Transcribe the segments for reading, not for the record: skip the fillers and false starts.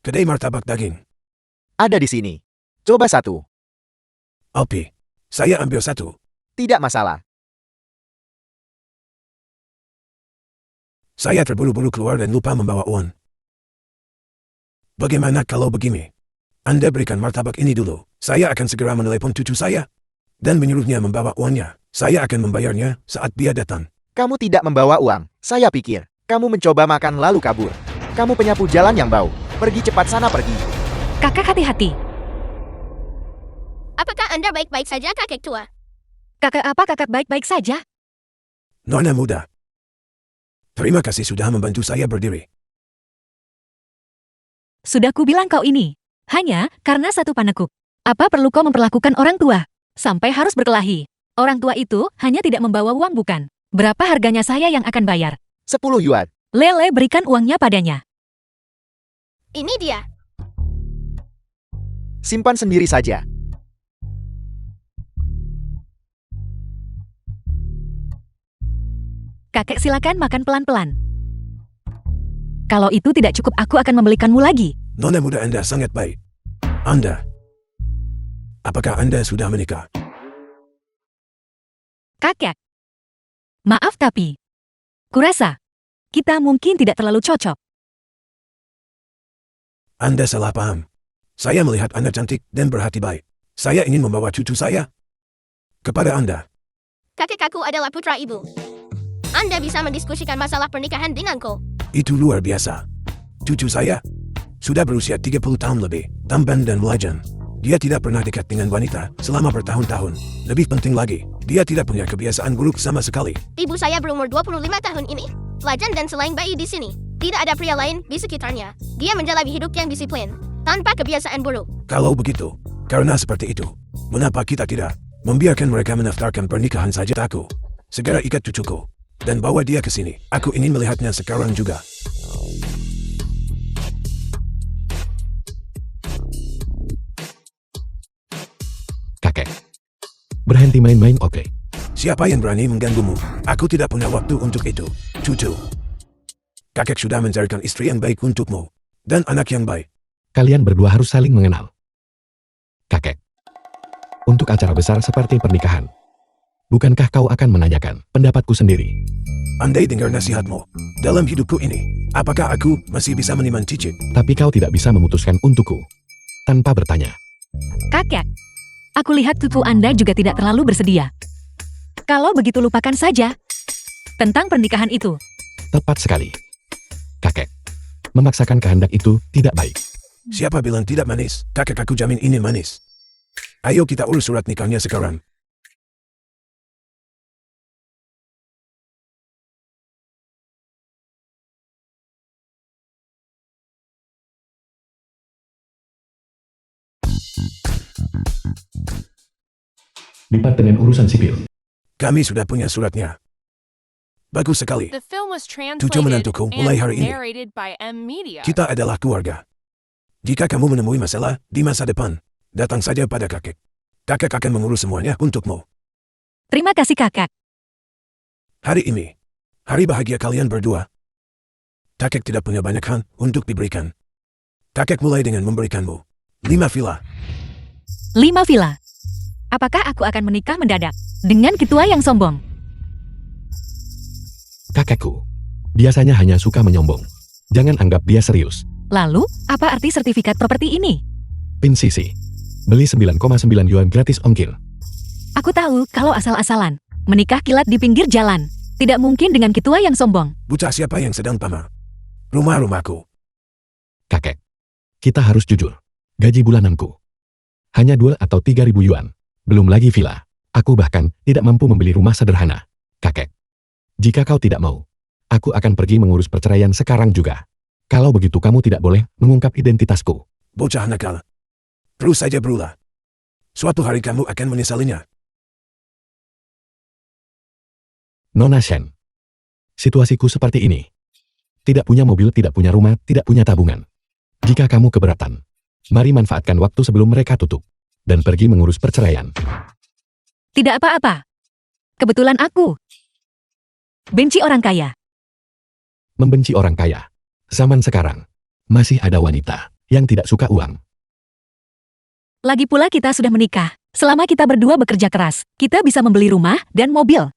Kedai martabak daging. Ada di sini. Coba satu. Alpi. Saya ambil satu. Tidak masalah. Saya terburu-buru keluar dan lupa membawa uang. Bagaimana kalau begini? Anda berikan martabak ini dulu. Saya akan segera menelepon cucu saya. Dan menyuruhnya membawa uangnya. Saya akan membayarnya saat dia datang. Kamu tidak membawa uang. Saya pikir kamu mencoba makan lalu kabur. Kamu penyapu jalan yang bau. Pergi cepat sana pergi. Kakak hati-hati. Apakah Anda baik-baik saja, kakek tua? Kakak apa kakak baik-baik saja? Nona muda. Terima kasih sudah membantu saya berdiri. Sudah kubilang kau ini. Hanya karena satu panekuk. Apa perlu kau memperlakukan orang tua? Sampai harus berkelahi. Orang tua itu hanya tidak membawa uang bukan? Berapa harganya saya yang akan bayar? 10 yuan. Lele berikan uangnya padanya. Ini dia. Simpan sendiri saja. Kakek silakan makan pelan-pelan. Kalau itu tidak cukup aku akan membelikanmu lagi. Nona muda Anda sangat baik. Anda. Apakah Anda sudah menikah? Kakek. Maaf tapi. Kurasa. Kita mungkin tidak terlalu cocok. Anda salah paham. Saya melihat Anda cantik dan berhati baik. Saya ingin membawa cucu saya kepada Anda. Kakek aku adalah putra ibu. Anda bisa mendiskusikan masalah pernikahan denganku. Itu luar biasa. Cucu saya sudah berusia 30 tahun lebih, tampan dan melajang. Dia tidak pernah dekat dengan wanita selama bertahun-tahun. Lebih penting lagi, dia tidak punya kebiasaan buruk sama sekali. Ibu saya berumur 25 tahun ini. Pelajar dan selain bayi di sini, tidak ada pria lain di sekitarnya. Dia menjalani hidup yang disiplin, tanpa kebiasaan buruk. Kalau begitu, karena seperti itu, mengapa kita tidak membiarkan mereka mendaftarkan pernikahan saja? Aku segera ikat cucuku dan bawa dia ke sini. Aku ingin melihatnya sekarang juga. Kakek. Berhenti main-main, oke? Siapa yang berani mengganggumu? Aku tidak punya waktu untuk itu. Cucu. Kakek sudah mencarikan istri yang baik untukmu. Dan anak yang baik. Kalian berdua harus saling mengenal. Kakek. Untuk acara besar seperti pernikahan, bukankah kau akan menanyakan pendapatku sendiri? Andai dengar nasihatmu dalam hidupku ini, apakah aku masih bisa meniman cicit? Tapi kau tidak bisa memutuskan untukku tanpa bertanya. Kakek. Aku lihat cucu Anda juga tidak terlalu bersedia. Kalau begitu lupakan saja tentang pernikahan itu. Tepat sekali. Kakek. Memaksakan kehendak itu tidak baik. Siapa bilang tidak manis? Kakek aku jamin ini manis. Ayo kita urus surat nikahnya sekarang. Departemen Urusan Sipil. Kami sudah punya suratnya. Bagus sekali. The film was Cucu translated menantuku mulai hari and ini. narrated by M Media. Kita adalah keluarga. Jika kamu menemui masalah di masa depan, datang saja pada kakek. Kakek akan mengurus semuanya untukmu. Terima kasih kakak. Hari ini, hari bahagia kalian berdua. Kakek tidak punya banyak hal untuk diberikan. Kakek mulai dengan memberikanmu 5 villa. 5 villa. Apakah aku akan menikah mendadak dengan ketua yang sombong? Kakekku. Biasanya hanya suka menyombong. Jangan anggap dia serius. Lalu, apa arti sertifikat properti ini? Pin Sisi. Beli 9,9 yuan gratis ongkir. Aku tahu kalau asal-asalan. Menikah kilat di pinggir jalan. Tidak mungkin dengan ketua yang sombong. Bocah siapa yang sedang pamer? Rumah-rumahku. Kakek. Kita harus jujur. Gaji bulananku hanya 2 atau 3 ribu yuan. Belum lagi villa. Aku bahkan tidak mampu membeli rumah sederhana. Kakek. Jika kau tidak mau, aku akan pergi mengurus perceraian sekarang juga. Kalau begitu kamu tidak boleh mengungkap identitasku. Bocah nakal. Terus saja berulah. Suatu hari kamu akan menyesalinya. Nona Shen. Situasiku seperti ini. Tidak punya mobil, tidak punya rumah, tidak punya tabungan. Jika kamu keberatan, mari manfaatkan waktu sebelum mereka tutup. Dan pergi mengurus perceraian. Tidak apa-apa. Kebetulan aku benci orang kaya. Membenci orang kaya. Zaman sekarang, masih ada wanita yang tidak suka uang. Lagi pula kita sudah menikah. Selama kita berdua bekerja keras, kita bisa membeli rumah dan mobil.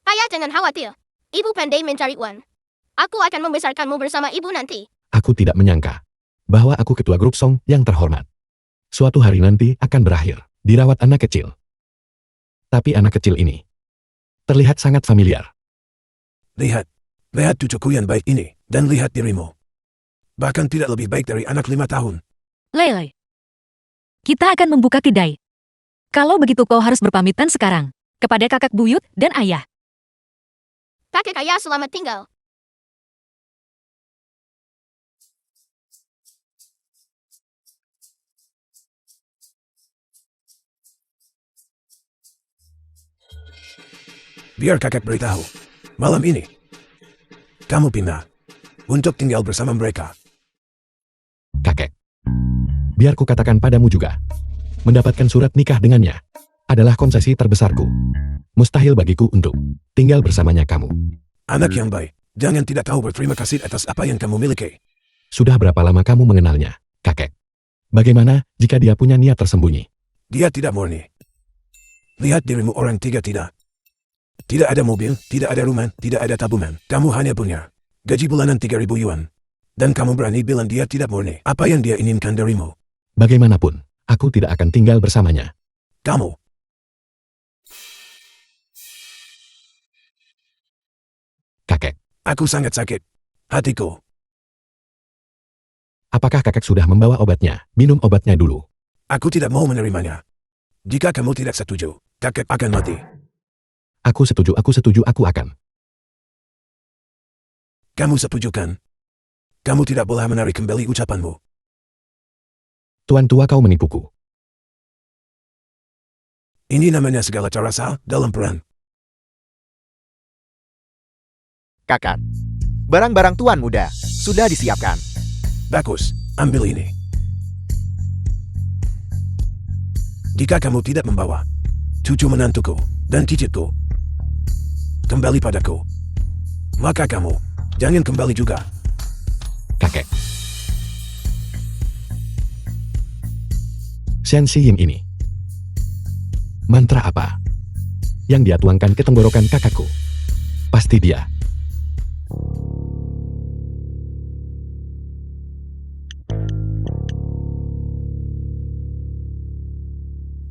Ayah jangan khawatir. Ibu pandai mencari uang. Aku akan membesarkanmu bersama ibu nanti. Aku tidak menyangka bahwa aku ketua grup Song yang terhormat. Suatu hari nanti akan berakhir dirawat anak kecil. Tapi anak kecil ini terlihat sangat familiar. Lihat. Lihat cucuku yang baik ini. Dan lihat dirimu. Bahkan tidak lebih baik dari anak 5 tahun. Lele. Kita akan membuka kedai. Kalau begitu kau harus berpamitan sekarang. Kepada kakak buyut dan ayah. Kakek ayah selamat tinggal. Biar kakak beritahu. Malam ini. Kamu pindah. Untuk tinggal bersama mereka. Kakek. Biar ku katakan padamu juga. Mendapatkan surat nikah dengannya adalah konsesi terbesarku. Mustahil bagiku untuk tinggal bersamanya kamu. Anak yang baik. Jangan tidak tahu berterima kasih atas apa yang kamu miliki. Sudah berapa lama kamu mengenalnya, kakek? Bagaimana jika dia punya niat tersembunyi? Dia tidak murni. Lihat dirimu orang tiga tidak. Tidak ada mobil, tidak ada rumah, tidak ada tabungan. Kamu hanya punya gaji bulanan 3.000 yuan. Dan kamu berani bilang dia tidak murni. Apa yang dia inginkan darimu? Bagaimanapun, aku tidak akan tinggal bersamanya. Kamu. Kakek, Aku sangat sakit. Hatiku. apakah kakek sudah membawa obatnya? Minum obatnya dulu. Aku tidak mau menerimanya. Jika kamu tidak setuju, kakek akan mati. Aku setuju, aku akan. Kamu setujukan? Kamu tidak boleh menarik kembali ucapanmu. Tuan tua kau menipuku. Ini namanya segala cara sah dalam peran. Kakak. Barang-barang tuan muda sudah disiapkan. Bagus, ambil ini. Jika kamu tidak membawa cucu menantuku dan cicitku kembali padaku, maka kamu jangan kembali juga. Kakek. Shen Xiying ini. Mantra apa yang dia tuangkan ke tenggorokan kakakku? Pasti dia.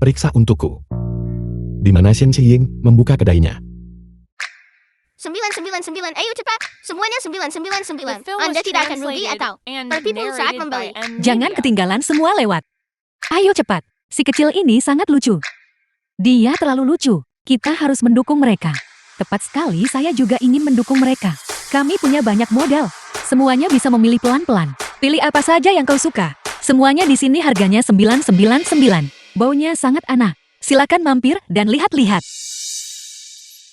Periksa untukku. Di mana Shen Xiying membuka kedainya? 999, ayo cepat. Semuanya 999. Anda tidak akan rugi atau tertipu saat membeli. Jangan ketinggalan semua lewat. Ayo cepat. Si kecil ini sangat lucu. Dia terlalu lucu. Kita harus mendukung mereka. Tepat sekali, saya juga ingin mendukung mereka. Kami punya banyak modal. Semuanya bisa memilih pelan-pelan. Pilih apa saja yang kau suka. Semuanya di sini harganya 999. Baunya sangat aneh. Silakan mampir dan lihat-lihat.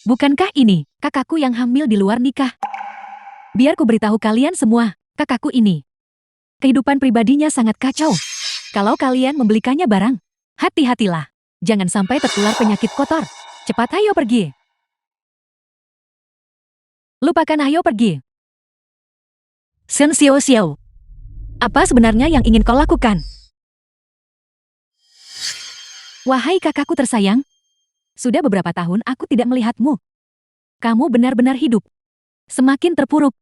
Bukankah ini kakakku yang hamil di luar nikah? Biar ku beritahu kalian semua, kakakku ini. Kehidupan pribadinya sangat kacau. Kalau kalian membelikannya barang, hati-hatilah. Jangan sampai tertular penyakit kotor. Cepat ayo pergi. Lupakan ayo pergi. Shen Xiao. Apa sebenarnya yang ingin kau lakukan? Wahai kakakku tersayang, sudah beberapa tahun aku tidak melihatmu. Kamu benar-benar hidup. Semakin terpuruk.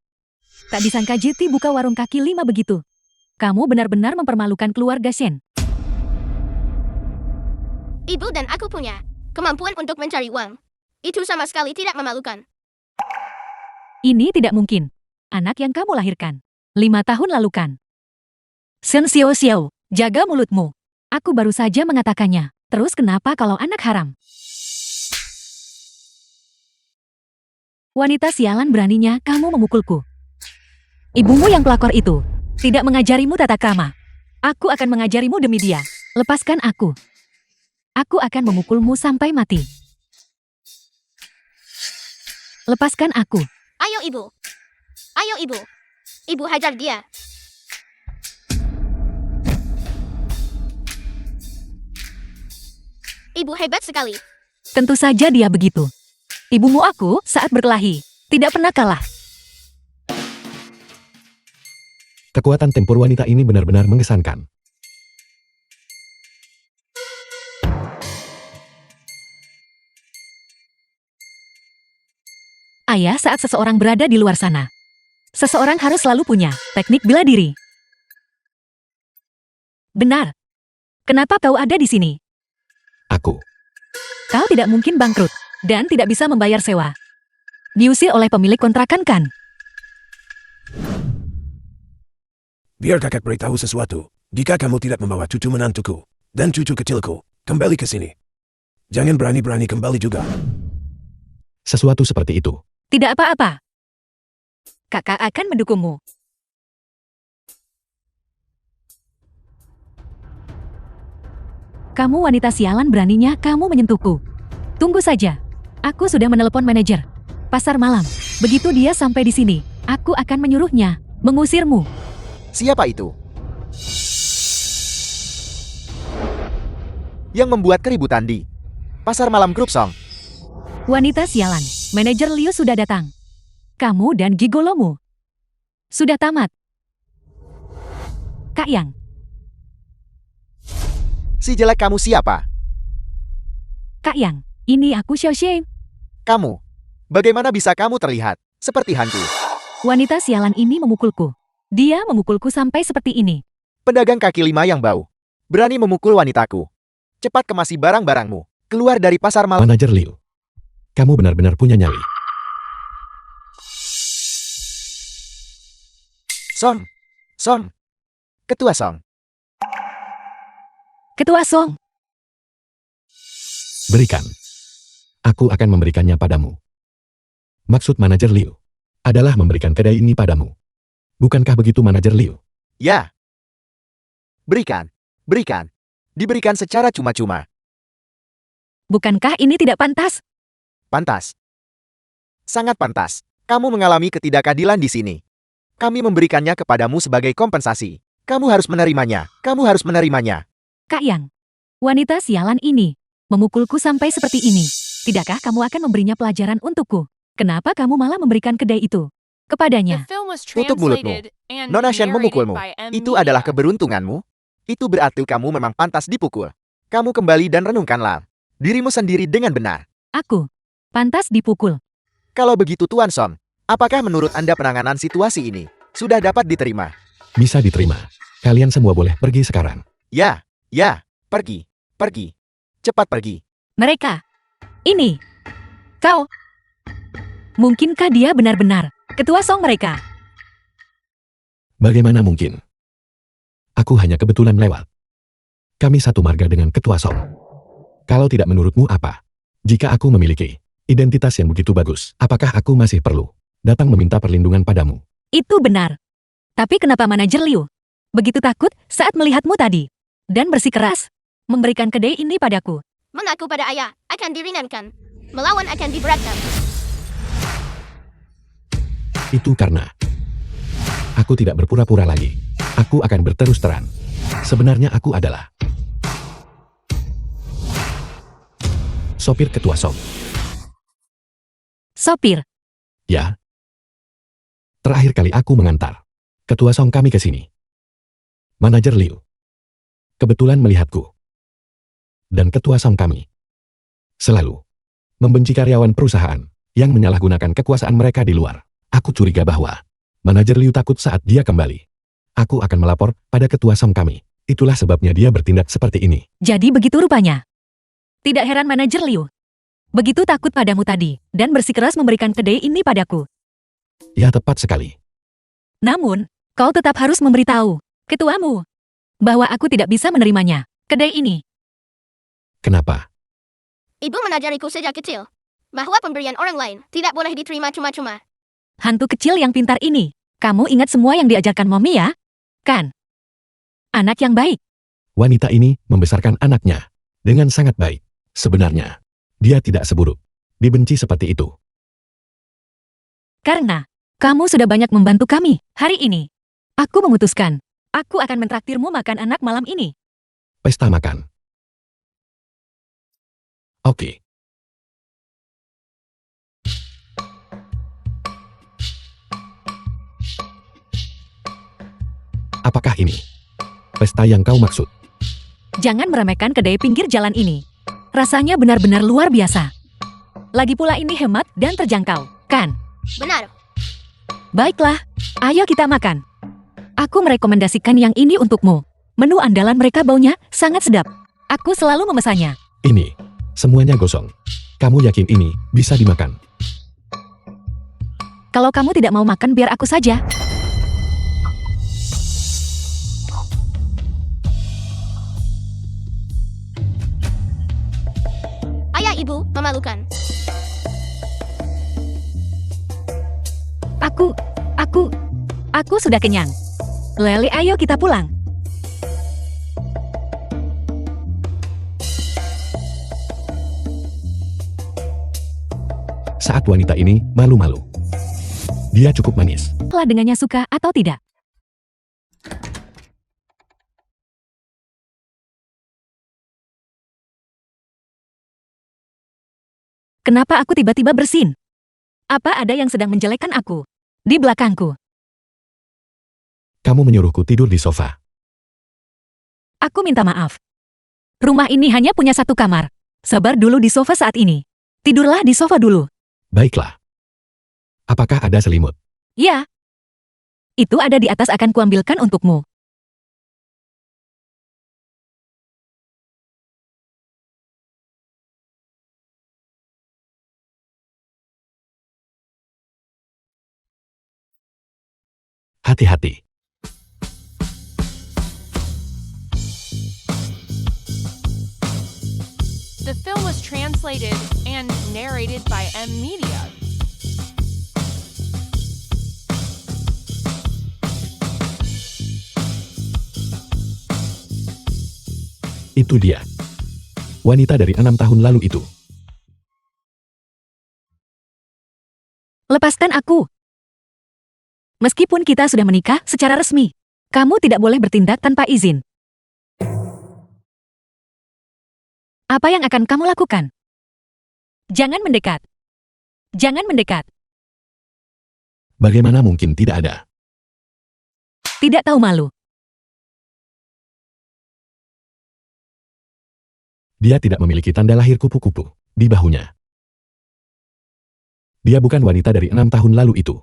Tak disangka Jiti buka warung kaki 5 begitu. Kamu benar-benar mempermalukan keluarga Shen. Ibu dan aku punya kemampuan untuk mencari uang. Itu sama sekali tidak memalukan. Ini tidak mungkin. Anak yang kamu lahirkan 5 tahun lalu kan. Shen Xiao, jaga mulutmu. Aku baru saja mengatakannya. Terus kenapa kalau anak haram? Wanita sialan, beraninya kamu memukulku. Ibumu yang pelakor itu tidak mengajarimu tata krama. Aku akan mengajarimu demi dia. Lepaskan aku. Aku akan memukulmu sampai mati. Lepaskan aku. Ayo ibu. Ayo ibu. Ibu hajar dia. Ibu hebat sekali. Tentu saja dia begitu. Ibumu aku saat berkelahi tidak pernah kalah. Kekuatan tempur wanita ini benar-benar mengesankan. Ayah, saat seseorang berada di luar sana, seseorang harus selalu punya teknik bela diri. Benar. Kenapa kau ada di sini? Aku. Kau tidak mungkin bangkrut dan tidak bisa membayar sewa. Diusir oleh pemilik kontrakan kan? Biar kakak beritahu sesuatu. Jika kamu tidak membawa cucu menantuku dan cucu kecilku kembali ke sini, jangan berani-berani kembali juga. Sesuatu seperti itu. Tidak apa-apa. Kakak akan mendukungmu. Kamu wanita sialan, beraninya kamu menyentuhku. Tunggu saja. Aku sudah menelepon manajer pasar malam. Begitu dia sampai di sini, aku akan menyuruhnya mengusirmu. Siapa itu? Yang membuat keributan di pasar malam grup Song. Wanita sialan, manajer Liu sudah datang. Kamu dan gigolomu sudah tamat. Kak Yang, Si jelek kamu siapa? Kak Yang, ini aku Xiao Xie. Kamu. Bagaimana bisa kamu terlihat seperti hantu? Wanita sialan ini memukulku. Dia memukulku sampai seperti ini. Pedagang kaki lima yang bau. Berani memukul wanitaku. Cepat kemasi barang-barangmu. Keluar dari pasar malam. Manajer Liu. Kamu benar-benar punya nyali. Song. Song. Ketua Song. Ketua Song, Berikan. Aku akan memberikannya padamu. Maksud manajer Liu adalah memberikan kedai ini padamu. Bukankah begitu manajer Liu? Ya. Berikan. Berikan. Diberikan secara cuma-cuma. bukankah ini tidak pantas? Pantas. Sangat pantas. Kamu mengalami ketidakadilan di sini. Kami memberikannya kepadamu sebagai kompensasi. Kamu harus menerimanya. Kamu harus menerimanya. Kak Yang, wanita sialan ini memukulku sampai seperti ini. Tidakkah kamu akan memberinya pelajaran untukku? Kenapa kamu malah memberikan kedai itu kepadanya? Tutup mulutmu. Nona Shen memukulmu. Itu adalah keberuntunganmu. Itu berarti kamu memang pantas dipukul. Kamu kembali dan renungkanlah dirimu sendiri dengan benar. Aku pantas dipukul. Kalau begitu Tuan Song, apakah menurut Anda penanganan situasi ini sudah dapat diterima? Bisa diterima. Kalian semua boleh pergi sekarang. Ya, ya, pergi, pergi. Cepat pergi. Mereka. Ini. Kau. Mungkinkah dia benar-benar ketua Song mereka? Bagaimana mungkin? Aku hanya kebetulan lewat. Kami satu marga dengan ketua Song. Kalau tidak menurutmu apa? Jika aku memiliki identitas yang begitu bagus, apakah aku masih perlu datang meminta perlindungan padamu? Itu benar. Tapi kenapa manajer Liu begitu takut saat melihatmu tadi dan bersikeras memberikan kedai ini padaku? Mengaku pada ayah akan diringankan. Melawan akan diberatkan. Itu karena aku tidak berpura-pura lagi. Aku akan berterus terang. Sebenarnya aku adalah sopir ketua Song. Sopir, Ya. Terakhir kali aku mengantar ketua Song kami ke sini. Manajer Liu kebetulan melihatku. Dan ketua Song kami selalu membenci karyawan perusahaan yang menyalahgunakan kekuasaan mereka di luar. Aku curiga bahwa manajer Liu takut saat dia kembali. Aku akan melapor pada ketua Song kami. Itulah sebabnya dia bertindak seperti ini. jadi begitu rupanya. Tidak heran manajer Liu begitu takut padamu tadi dan bersikeras memberikan kedai ini padaku. Ya, tepat sekali. Namun, kau tetap harus memberitahu ketuamu bahwa aku tidak bisa menerimanya. Kedai ini. Kenapa? Ibu menajariku sejak kecil bahwa pemberian orang lain tidak boleh diterima cuma-cuma. Hantu kecil yang pintar ini. Kamu ingat semua yang diajarkan Mommy ya? Kan? Anak yang baik. Wanita ini membesarkan anaknya dengan sangat baik. Sebenarnya, dia tidak seburuk dibenci seperti itu. Karena kamu sudah banyak membantu kami hari ini. Aku memutuskan, aku akan mentraktirmu makan anak malam ini. Pesta makan. Oke. Apakah ini pesta yang kau maksud? Jangan meremehkan kedai pinggir jalan ini. Rasanya benar-benar luar biasa. Lagi pula ini hemat dan terjangkau, kan? Benar. Baiklah, ayo kita makan. Aku merekomendasikan yang ini untukmu. Menu andalan mereka baunya sangat sedap. Aku selalu memesannya. Ini semuanya gosong. Kamu yakin ini bisa dimakan? Kalau kamu tidak mau makan, biar aku saja. Ayah ibu, memalukan. Aku sudah kenyang. Leli, ayo kita pulang. Saat wanita ini malu-malu. Dia cukup manis. Lah dengannya suka atau tidak. Kenapa aku tiba-tiba bersin? Apa ada yang sedang menjelekkan aku? Di belakangku. Kamu menyuruhku tidur di sofa. Aku minta maaf. Rumah ini hanya punya satu kamar. Sabar dulu di sofa saat ini. Tidurlah di sofa dulu. Baiklah. Apakah ada selimut? Ya. Itu ada di atas, akan kuambilkan untukmu. Hati-hati. The film was translated and narrated by M Media. Itu dia. Wanita dari 6 tahun lalu itu. Lepaskan aku. Meskipun kita sudah menikah secara resmi, kamu tidak boleh bertindak tanpa izin. Apa yang akan kamu lakukan? Jangan mendekat. Jangan mendekat. Bagaimana mungkin tidak ada? Tidak tahu malu. Dia tidak memiliki tanda lahir kupu-kupu di bahunya. Dia bukan wanita dari 6 tahun lalu itu.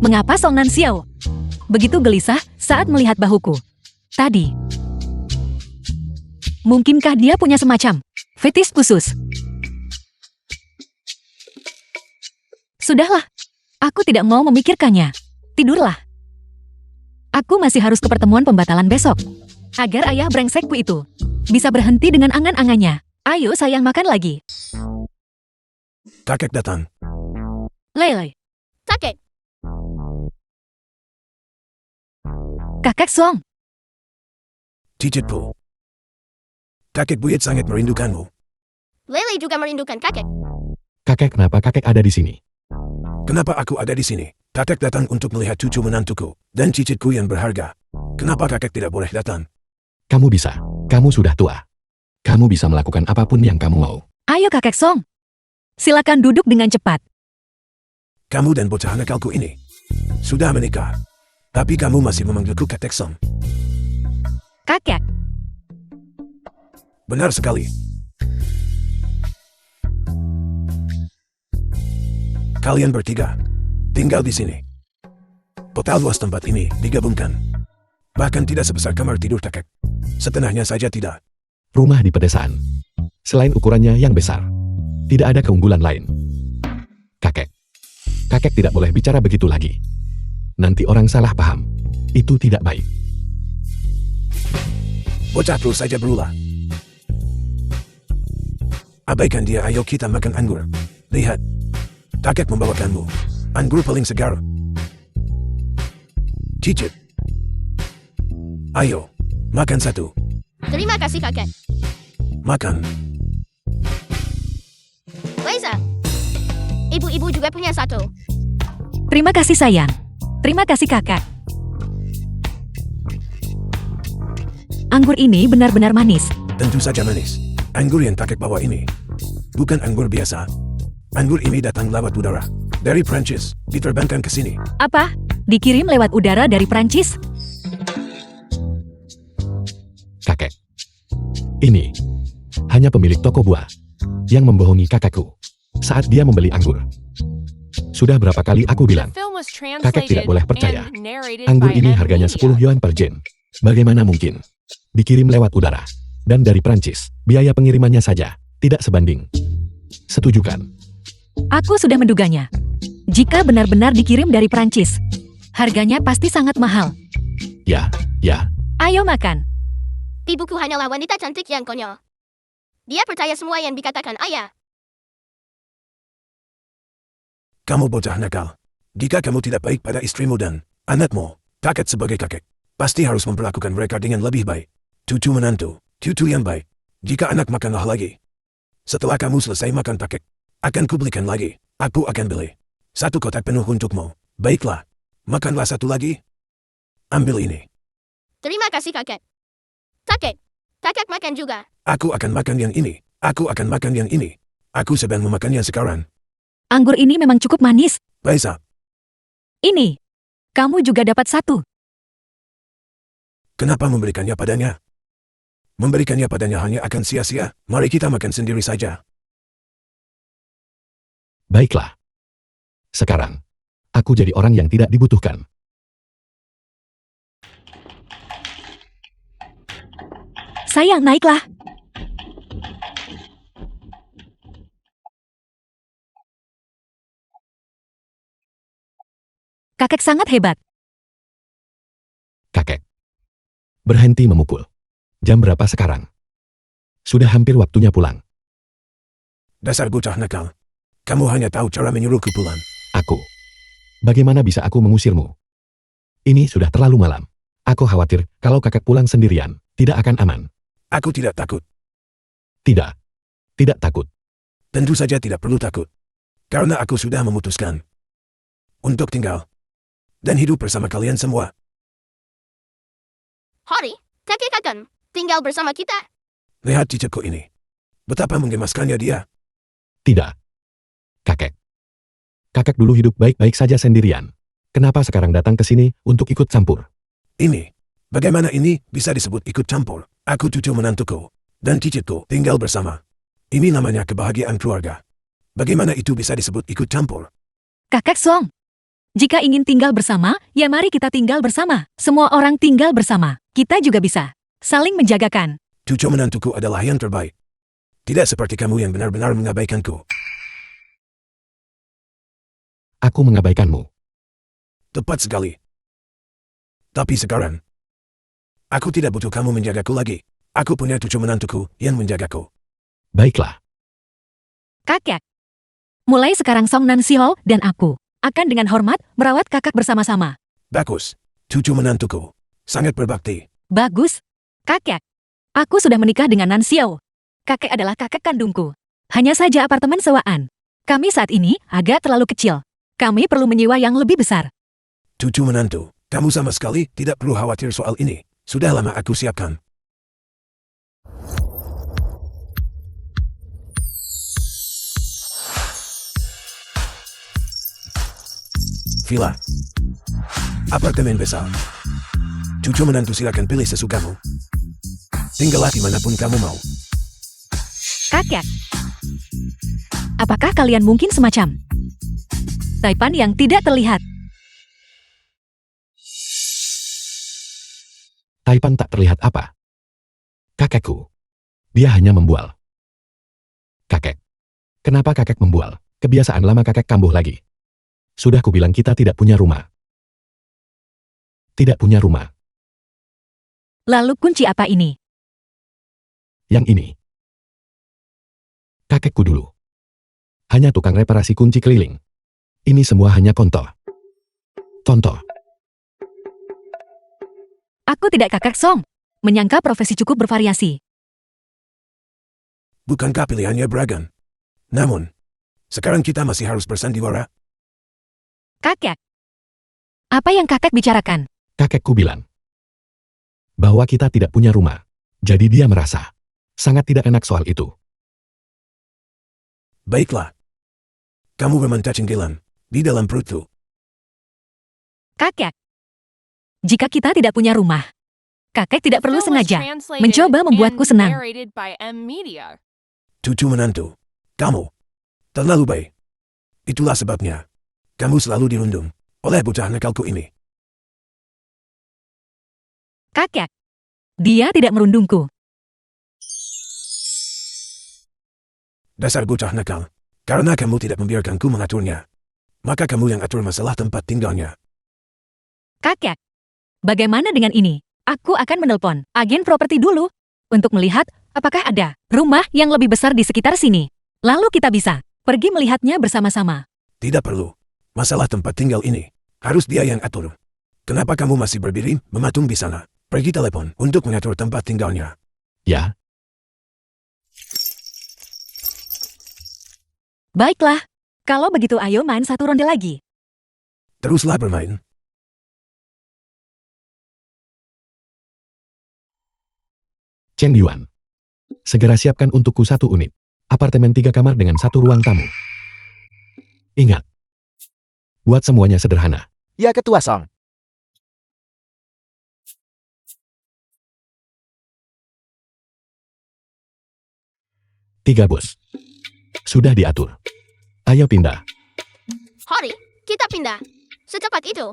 Mengapa Song Nan Xiao begitu gelisah saat melihat bahuku tadi? Mungkinkah dia punya semacam fetis khusus? Sudahlah, aku tidak mau memikirkannya. Tidurlah. Aku masih harus ke pertemuan pembatalan besok. Agar ayah brengsekku itu bisa berhenti dengan angan-angannya. Ayo sayang, makan lagi. Kakek datang. Lele. Kakek. Kakek Song. Cicitku. Kakek buyut sangat merindukanmu. Lele juga merindukan kakek. Kakek, kenapa kakek ada di sini? Kenapa aku ada di sini? Kakek datang untuk melihat cucu menantuku dan cicitku yang berharga. Kenapa kakek tidak boleh datang? Kamu bisa. Kamu sudah tua. Kamu bisa melakukan apapun yang kamu mau. Ayo kakek Song. Silakan duduk dengan cepat. Kamu dan bocah nakalku ini sudah menikah. Tapi kamu masih memanggilku kakek Song. Kakek. Benar sekali. Kalian bertiga tinggal di sini. Total luas tempat ini digabungkan. Bahkan tidak sebesar kamar tidur kakek. Setengahnya saja tidak. Rumah di pedesaan. Selain ukurannya yang besar, tidak ada keunggulan lain. Kakek. Kakek tidak boleh bicara begitu lagi. Nanti orang salah paham. Itu tidak baik. Bocah terus saja berulah. Abaikan dia, ayo kita makan anggur. Lihat. Kakek membawakanmu. Anggur paling segar. Cicit. Ayo. Makan satu. Terima kasih kakek. Makan. Leza. Ibu-ibu juga punya satu. Terima kasih sayang. Terima kasih kakak. Anggur ini benar-benar manis. Tentu saja manis. Anggur yang kakek bawa ini bukan anggur biasa. Anggur ini datang lewat udara. Dari Prancis, diterbangkan ke sini. Apa? Dikirim lewat udara dari Prancis? Kakek. Ini hanya pemilik toko buah yang membohongi kakakku saat dia membeli anggur. Sudah berapa kali aku bilang, The film was kakek tidak translated boleh percaya. and narrated Anggur by ini M. harganya Media. 10 yuan per jen. Bagaimana mungkin? Dikirim lewat udara. Dan dari Prancis, biaya pengirimannya saja tidak sebanding. Setuju kan? Aku sudah menduganya. Jika benar-benar dikirim dari Prancis, harganya pasti sangat mahal. Ya. Ayo makan. Ibuku hanyalah wanita cantik yang konyol. Dia percaya semua yang dikatakan ayah. Kamu bocah nakal. Jika kamu tidak baik pada istrimu dan anakmu, kakek sebagai kakek, pasti harus memperlakukan mereka dengan lebih baik. Cucu menantu, cucu yang baik. Jika anak makanlah lagi. Setelah kamu selesai makan kakek, akan kubelikan lagi. Aku akan beli 1 kotak penuh untukmu. Baiklah. Makanlah 1 lagi. Ambil ini. Terima kasih kakek. Kakek makan juga. Aku akan makan yang ini. Aku akan makan yang ini. Aku sedang memakannya sekarang. Anggur ini memang cukup manis. Baisa, Ini. Kamu juga dapat 1. kenapa memberikannya padanya? Memberikannya padanya hanya akan sia-sia. Mari kita makan sendiri saja. Baiklah. Sekarang, aku jadi orang yang tidak dibutuhkan. Sayang, naiklah. Kakek sangat hebat. Kakek. Berhenti memukul. Jam berapa sekarang? Sudah hampir waktunya pulang. Dasar bocah nakal. Kamu hanya tahu cara menyuruhku pulang. Aku. Bagaimana bisa aku mengusirmu? Ini sudah terlalu malam. Aku khawatir kalau kakek pulang sendirian, tidak akan aman. Aku tidak takut. Tidak. Tidak takut. Tentu saja tidak perlu takut. Karena aku sudah memutuskan untuk tinggal dan hidup bersama kalian semua. Hari, kakek akan tinggal bersama kita. Lihat cicakku ini. Betapa menggemaskannya dia. Tidak. Kakek. Kakek dulu hidup baik-baik saja sendirian. Kenapa sekarang datang ke sini untuk ikut campur? Ini. Bagaimana ini bisa disebut ikut campur? Aku cucu menantuku dan cicitku tinggal bersama. Ini namanya kebahagiaan keluarga. Bagaimana itu bisa disebut ikut campur? Kakek Song. Jika ingin tinggal bersama, ya mari kita tinggal bersama. Semua orang tinggal bersama. Kita juga bisa saling menjagakan. Cucu menantuku adalah yang terbaik. Tidak seperti kamu yang benar-benar mengabaikanku. Aku mengabaikanmu. Tepat sekali. Tapi sekarang, aku tidak butuh kamu menjagaku lagi. Aku punya cucu menantuku yang menjagaku. Baiklah. Kakek. Mulai sekarang Song Nan Sihol dan aku akan dengan hormat merawat kakak bersama-sama. Bagus. Cucu menantuku. Sangat berbakti. Bagus. Kakek. Aku sudah menikah dengan Nan Xiao. Kakek adalah kakek kandungku. Hanya saja apartemen sewaan. Kami saat ini agak terlalu kecil. Kami perlu menyewa yang lebih besar. Cucu menantu, kamu sama sekali tidak perlu khawatir soal ini. Sudah lama aku siapkan. Villa. Apartemen besar. Cucu menantu silakan pilih sesukamu. Tinggallah dimanapun kamu mau. Kakek. Apakah kalian mungkin semacam Taipan yang tidak terlihat? Taipan tak terlihat apa? Kakekku. Dia hanya membual. Kakek. Kenapa kakek membual? Kebiasaan lama kakek kambuh lagi. Sudah kubilang kita tidak punya rumah. Tidak punya rumah. Lalu kunci apa ini? Yang ini. Kakekku dulu. Hanya tukang reparasi kunci keliling. Ini semua hanya kontor. Contoh. Aku tidak kakek Song. Menyangka profesi cukup bervariasi. Bukankah pilihannya beragam? Namun, sekarang kita masih harus bersandiwara. Kakek. Apa yang kakek bicarakan? Kakekku bilang bahwa kita tidak punya rumah. Jadi dia merasa sangat tidak enak soal itu. Baiklah. Kamu memang cacing gilan. Di dalam perutku. Kakek. Jika kita tidak punya rumah, kakek tidak perlu Still was sengaja translated mencoba membuatku and senang. narrated by M Media. Cucu menantu. Kamu. Terlalu baik. Itulah sebabnya. Kamu selalu dirundung oleh bocah nakalku ini. Kakek. Dia tidak merundungku. Dasar bocah nakal. Karena kamu tidak membiarkanku mengaturnya. Maka kamu yang atur masalah tempat tinggalnya. Kakek. Bagaimana dengan ini? Aku akan menelpon agen properti dulu untuk melihat apakah ada rumah yang lebih besar di sekitar sini. Lalu kita bisa pergi melihatnya bersama-sama. Tidak perlu. Masalah tempat tinggal ini harus dia yang atur. Kenapa kamu masih berdiri mematung di sana? Pergi telepon untuk mengatur tempat tinggalnya. Ya, Baiklah. Kalau begitu ayo main satu ronde lagi. Teruslah bermain. Chen Yuan. Segera siapkan untukku 1 unit. Apartemen 3 kamar dengan 1 ruang tamu. Ingat. Buat semuanya sederhana. Ya Ketua Song. Tiga bos. Sudah diatur. Ayo pindah. Hori, kita pindah. Secepat itu.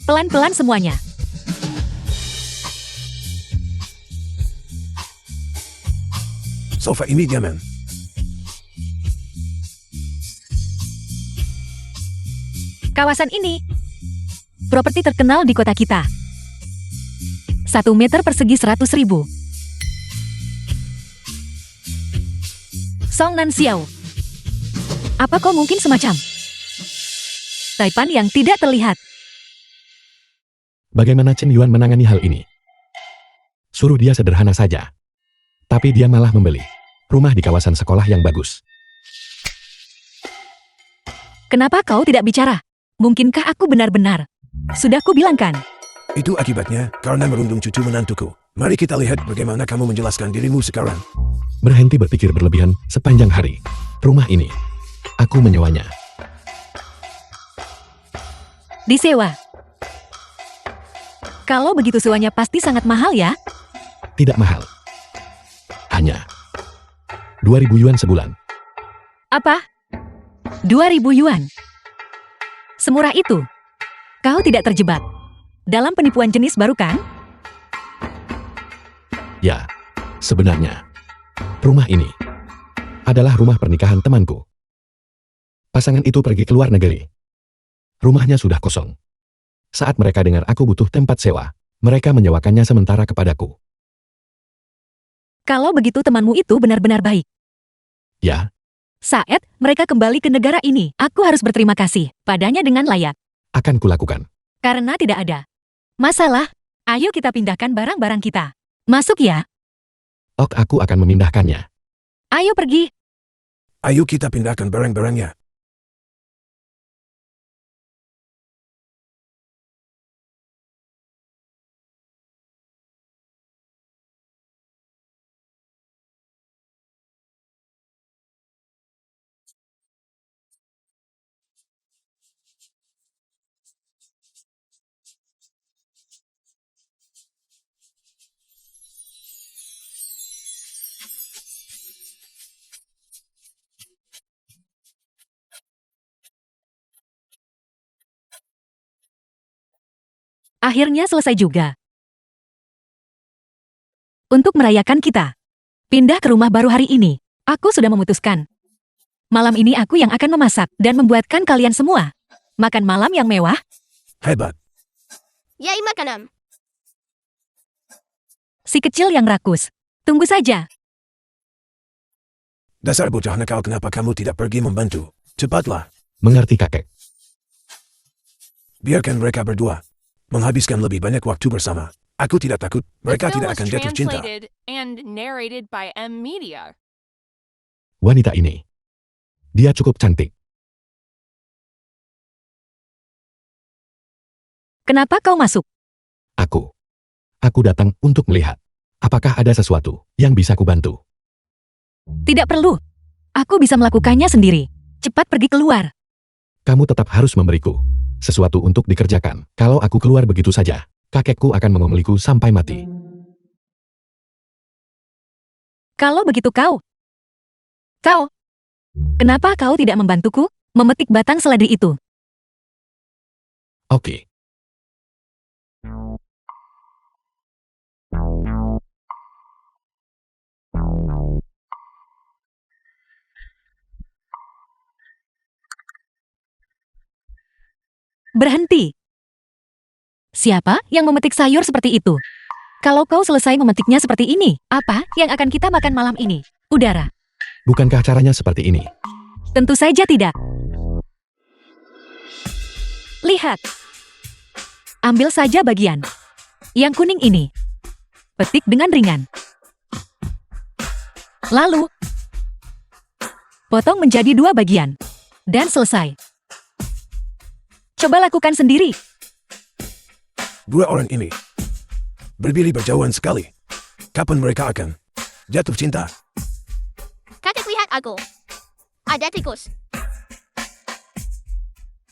Pelan-pelan semuanya. Sofa ini nyaman. Kawasan ini properti terkenal di kota kita. 1 meter persegi 100.000. Song Nan Xiao. Apa kau mungkin semacam Taipan yang tidak terlihat? Bagaimana Chen Yuan menangani hal ini? Suruh dia sederhana saja. Tapi dia malah membeli rumah di kawasan sekolah yang bagus. Kenapa kau tidak bicara? Mungkinkah aku benar-benar? Sudah kubilangkan. Itu akibatnya karena merundung cucu menantuku. Mari kita lihat bagaimana kamu menjelaskan dirimu sekarang. Berhenti berpikir berlebihan sepanjang hari. Rumah ini, aku menyewanya. Disewa. Kalau begitu sewanya pasti sangat mahal ya? Tidak mahal. Hanya 2.000 yuan sebulan. Apa? 2.000 yuan. Semurah itu. Kau tidak terjebak dalam penipuan jenis baru kan? Ya, sebenarnya rumah ini adalah rumah pernikahan temanku. Pasangan itu pergi ke luar negeri. Rumahnya sudah kosong. Saat mereka dengar aku butuh tempat sewa, mereka menyewakannya sementara kepadaku. Kalau begitu temanmu itu benar-benar baik. Ya, Saat mereka kembali ke negara ini, aku harus berterima kasih padanya dengan layak. akan kulakukan. Karena tidak ada masalah, ayo kita pindahkan barang-barang kita. Masuk ya. Ok, aku akan memindahkannya. Ayo pergi. Ayo kita pindahkan barang-barangnya. Akhirnya selesai juga. Untuk merayakan kita pindah ke rumah baru hari ini, aku sudah memutuskan. Malam ini aku yang akan memasak dan membuatkan kalian semua makan malam yang mewah. Hebat. Yai makanan. Si kecil yang rakus. Tunggu saja. Dasar bocah nakal, kenapa kamu tidak pergi membantu? Cepatlah. Mengerti kakek. Biarkan mereka berdua menghabiskan lebih banyak waktu bersama. Aku tidak takut mereka The film tidak was akan jatuh cinta. translated and narrated by M Media. Wanita ini, dia cukup cantik. Kenapa kau masuk? Aku datang untuk melihat. Apakah ada sesuatu yang bisa kubantu? Tidak perlu. Aku bisa melakukannya sendiri. Cepat pergi keluar. Kamu tetap harus memberiku sesuatu untuk dikerjakan. Kalau aku keluar begitu saja, kakekku akan mengomeliku sampai mati. Kalau begitu kau. Kenapa kau tidak membantuku memetik batang seledri itu? Oke. Berhenti. Siapa yang memetik sayur seperti itu? Kalau kau selesai memetiknya seperti ini, apa yang akan kita makan malam ini? Udara. Bukankah caranya seperti ini? Tentu saja tidak. Lihat. Ambil saja bagian yang kuning ini. Petik dengan ringan. Lalu, potong menjadi 2 bagian. Dan selesai. Coba lakukan sendiri. Dua orang ini berdiri berjauhan sekali. Kapan mereka akan jatuh cinta? Kakek lihat aku. Ada tikus.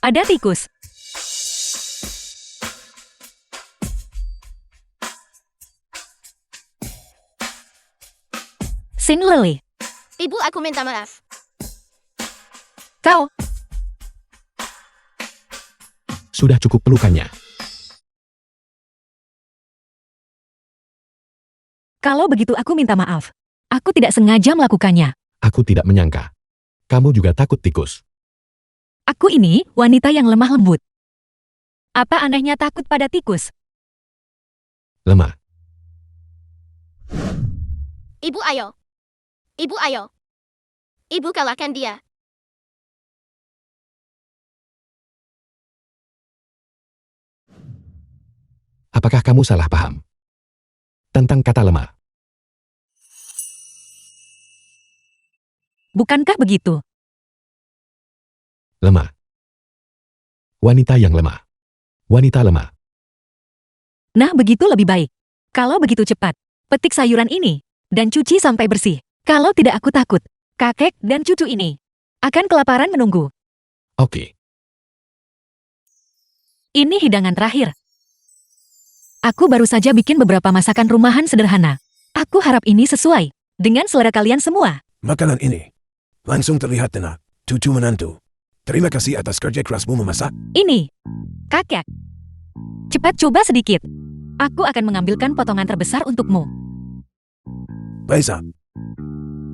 Ada tikus. Sin Lily. Ibu aku minta maaf. Kau. Sudah cukup pelukannya. Kalau begitu aku minta maaf. Aku tidak sengaja melakukannya. Aku tidak menyangka. Kamu juga takut tikus. Aku ini wanita yang lemah lembut. Apa anehnya takut pada tikus? Lemah. Ibu ayo. Ibu ayo. Ibu kalahkan dia. Apakah kamu salah paham tentang kata lemah? Bukankah begitu? Lemah. Wanita yang lemah. Wanita lemah. Nah, begitu lebih baik. Kalau begitu cepat, petik sayuran ini dan cuci sampai bersih. Kalau tidak, aku takut kakek dan cucu ini akan kelaparan menunggu. Oke. Ini hidangan terakhir. Aku baru saja bikin beberapa masakan rumahan sederhana. Aku harap ini sesuai dengan selera kalian semua. Makanan ini langsung terlihat enak. Cucu menantu. Terima kasih atas kerja kerasmu memasak. Ini, kakek. Cepat coba sedikit. Aku akan mengambilkan potongan terbesar untukmu. Baisa,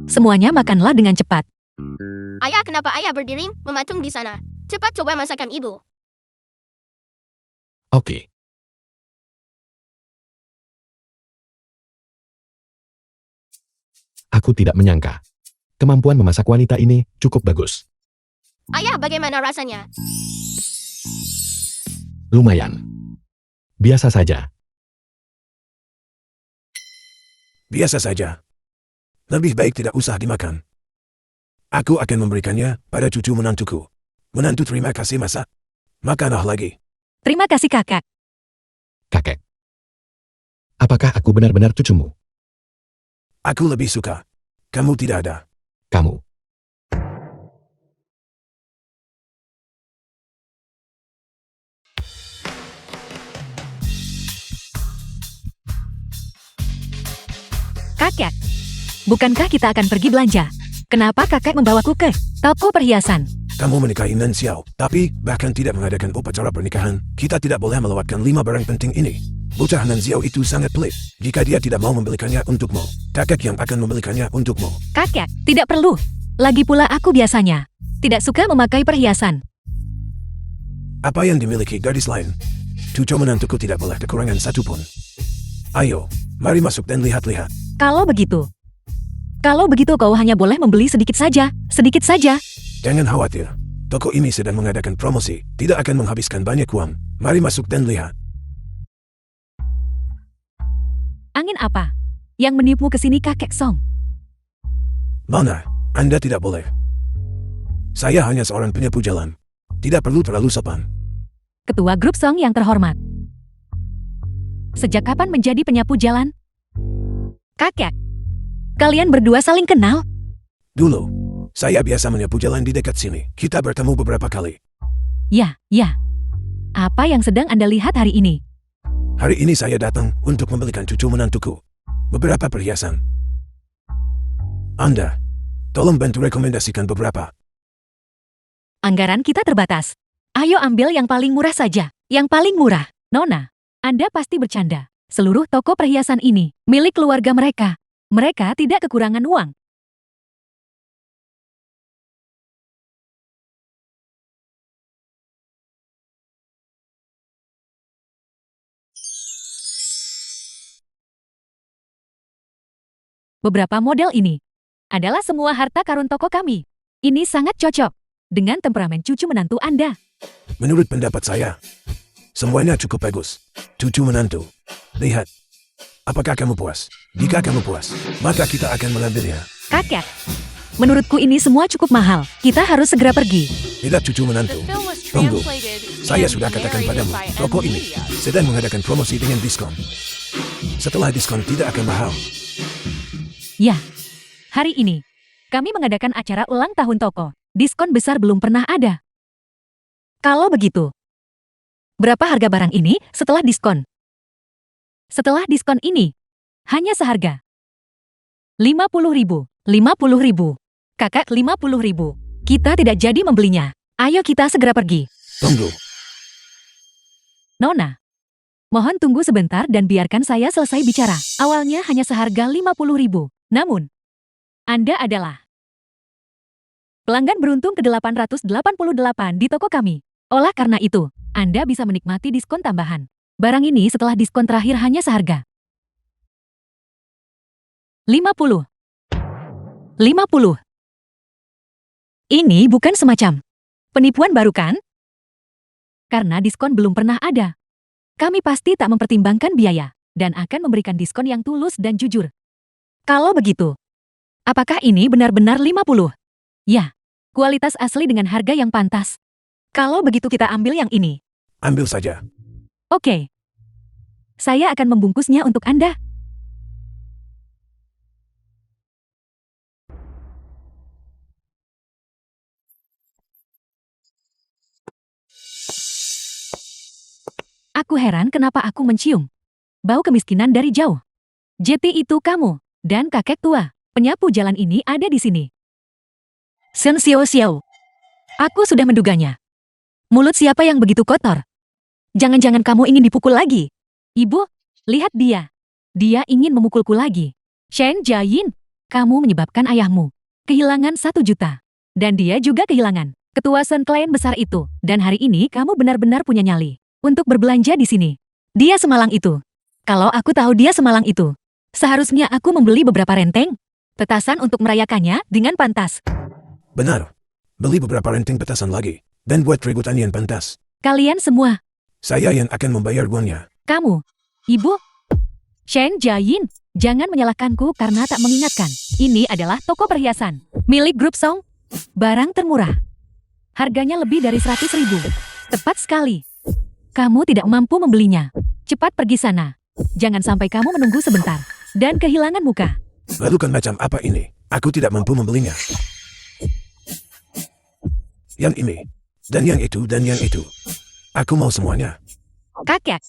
Semuanya makanlah dengan cepat. Ayah, kenapa ayah berdiri mematung di sana? Cepat coba masakan ibu. Oke. Aku tidak menyangka. Kemampuan memasak wanita ini cukup bagus. Ayah, bagaimana rasanya? Lumayan. Biasa saja. biasa saja. Lebih baik tidak usah dimakan. Aku akan memberikannya pada cucu menantuku. Menantu, terima kasih masak. Makanlah lagi. Terima kasih kakak. Kakek. Apakah aku benar-benar cucumu? Aku lebih suka. Kamu tidak ada. Kamu. Kakek, bukankah kita akan pergi belanja? Kenapa kakek membawaku ke toko perhiasan? Kamu menikahi Nen Xiao, tapi bahkan tidak mengadakan upacara pernikahan. Kita tidak boleh melewatkan 5 barang penting ini. Bocah Nen Xiao itu sangat pelit. Jika dia tidak mau membelikannya untukmu, kakek yang akan membelikannya untukmu. Kakek, tidak perlu. Lagi pula aku biasanya tidak suka memakai perhiasan. Apa yang dimiliki gadis lain? Cucu menantuku tidak boleh kekurangan satupun. Ayo, mari masuk dan lihat-lihat. Kalau begitu kau hanya boleh membeli sedikit saja, sedikit saja. Jangan khawatir. Toko ini sedang mengadakan promosi, tidak akan menghabiskan banyak uang. Mari masuk dan lihat. Angin apa yang meniupmu ke sini, kakek Song? Mana? Anda tidak boleh. Saya hanya seorang penyapu jalan. Tidak perlu terlalu sopan. Ketua grup Song yang terhormat. Sejak kapan menjadi penyapu jalan? Kakek, kalian berdua saling kenal? Dulu, saya biasa menyapu jalan di dekat sini. Kita bertemu beberapa kali. Ya, ya. Apa yang sedang Anda lihat hari ini? Hari ini saya datang untuk membelikan cucu menantuku beberapa perhiasan. Anda, tolong bantu rekomendasikan beberapa. Anggaran kita terbatas. Ayo ambil yang paling murah saja. Yang paling murah. Nona, Anda pasti bercanda. Seluruh toko perhiasan ini milik keluarga mereka. Mereka tidak kekurangan uang. Beberapa model ini adalah semua harta karun toko kami. Ini sangat cocok dengan temperamen cucu menantu Anda. Menurut pendapat saya, semuanya cukup bagus. Cucu menantu. Lihat. Apakah kamu puas? Jika kamu puas, maka kita akan mengambilnya. Kakek, menurutku ini semua cukup mahal. Kita harus segera pergi. Tidak cucu The menantu. film was Tunggu. translated Saya and sudah katakan narrated padamu, by toko M ini Media. sedang mengadakan promosi dengan diskon. Setelah diskon tidak akan mahal. Ya, hari ini kami mengadakan acara ulang tahun toko. Diskon besar belum pernah ada. Kalau begitu, berapa harga barang ini setelah diskon? Setelah diskon ini, hanya seharga 50.000. 50.000. Kakak 50.000. Kita tidak jadi membelinya. Ayo kita segera pergi. Tunggu. Nona, mohon tunggu sebentar dan biarkan saya selesai bicara. Awalnya hanya seharga 50.000. Namun, Anda adalah pelanggan beruntung ke-888 di toko kami. Oleh karena itu, Anda bisa menikmati diskon tambahan. Barang ini setelah diskon terakhir hanya seharga 50. 50. Ini bukan semacam penipuan baru kan? Karena diskon belum pernah ada. Kami pasti tak mempertimbangkan biaya dan akan memberikan diskon yang tulus dan jujur. Kalau begitu, apakah ini benar-benar 50? Ya, kualitas asli dengan harga yang pantas. Kalau begitu kita ambil yang ini. Ambil saja. Oke. Saya akan membungkusnya untuk Anda. Aku heran kenapa aku mencium bau kemiskinan dari jauh. Jeti itu kamu dan kakek tua. Penyapu jalan ini ada di sini. Sen Xiao Xiao. Aku sudah menduganya. Mulut siapa yang begitu kotor? Jangan-jangan kamu ingin dipukul lagi? Ibu, lihat dia. Dia ingin memukulku lagi. Shen Jiayin, kamu menyebabkan ayahmu kehilangan 1 juta. Dan dia juga kehilangan ketua Sun klien besar itu. Dan hari ini kamu benar-benar punya nyali untuk berbelanja di sini. Dia semalang itu. Kalau aku tahu dia semalang itu, seharusnya aku membeli beberapa renteng petasan untuk merayakannya dengan pantas. Benar. Beli beberapa renting petasan lagi. Dan buat keributan yang pantas. Kalian semua, Saya yang akan membayar uangnya. kamu, ibu, Shen Jiayin, jangan menyalahkanku karena tak mengingatkan. Ini adalah toko perhiasan milik grup Song. Barang termurah. Harganya lebih dari 100.000. Tepat sekali. Kamu tidak mampu membelinya. Cepat pergi sana. Jangan sampai kamu menunggu sebentar dan kehilangan muka. Lakukan macam apa ini? Aku tidak mampu membelinya. Yang ini. Dan yang itu dan yang itu. Aku mau semuanya. Kakek,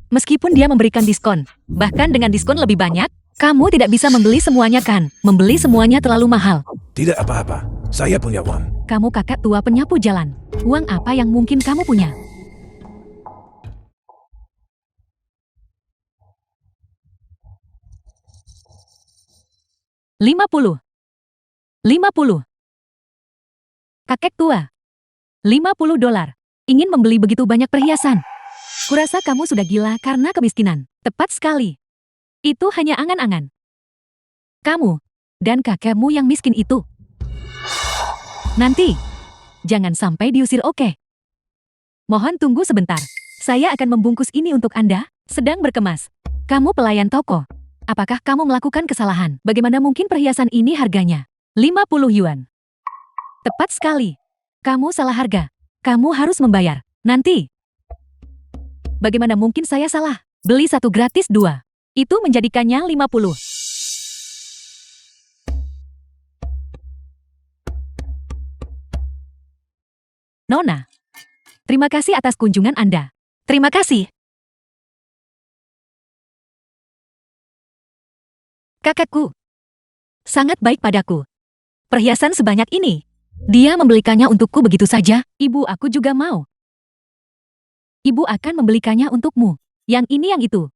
meskipun dia memberikan diskon, bahkan dengan diskon lebih banyak, kamu tidak bisa membeli semuanya kan? Membeli semuanya terlalu mahal. Tidak apa-apa. Saya punya uang. Kamu kakak tua penyapu jalan. Uang apa yang mungkin kamu punya? $50. Kakek tua. $50. Ingin membeli begitu banyak perhiasan. Kurasa kamu sudah gila karena kemiskinan. Tepat sekali. Itu hanya angan-angan. Kamu dan kakekmu yang miskin itu. Nanti, jangan sampai diusir, oke? Mohon tunggu sebentar. Saya akan membungkus ini untuk Anda. Sedang berkemas. Kamu pelayan toko. Apakah kamu melakukan kesalahan? Bagaimana mungkin perhiasan ini harganya 50 yuan? Tepat sekali. Kamu salah harga. Kamu harus membayar. Nanti. Bagaimana mungkin saya salah? Beli 1 gratis 2. Itu menjadikannya 50. Nona. Terima kasih atas kunjungan Anda. Terima kasih. Kakakku. Sangat baik padaku. Perhiasan sebanyak ini. Dia membelikannya untukku begitu saja. Ibu aku juga mau. Ibu akan membelikannya untukmu. Yang ini yang itu.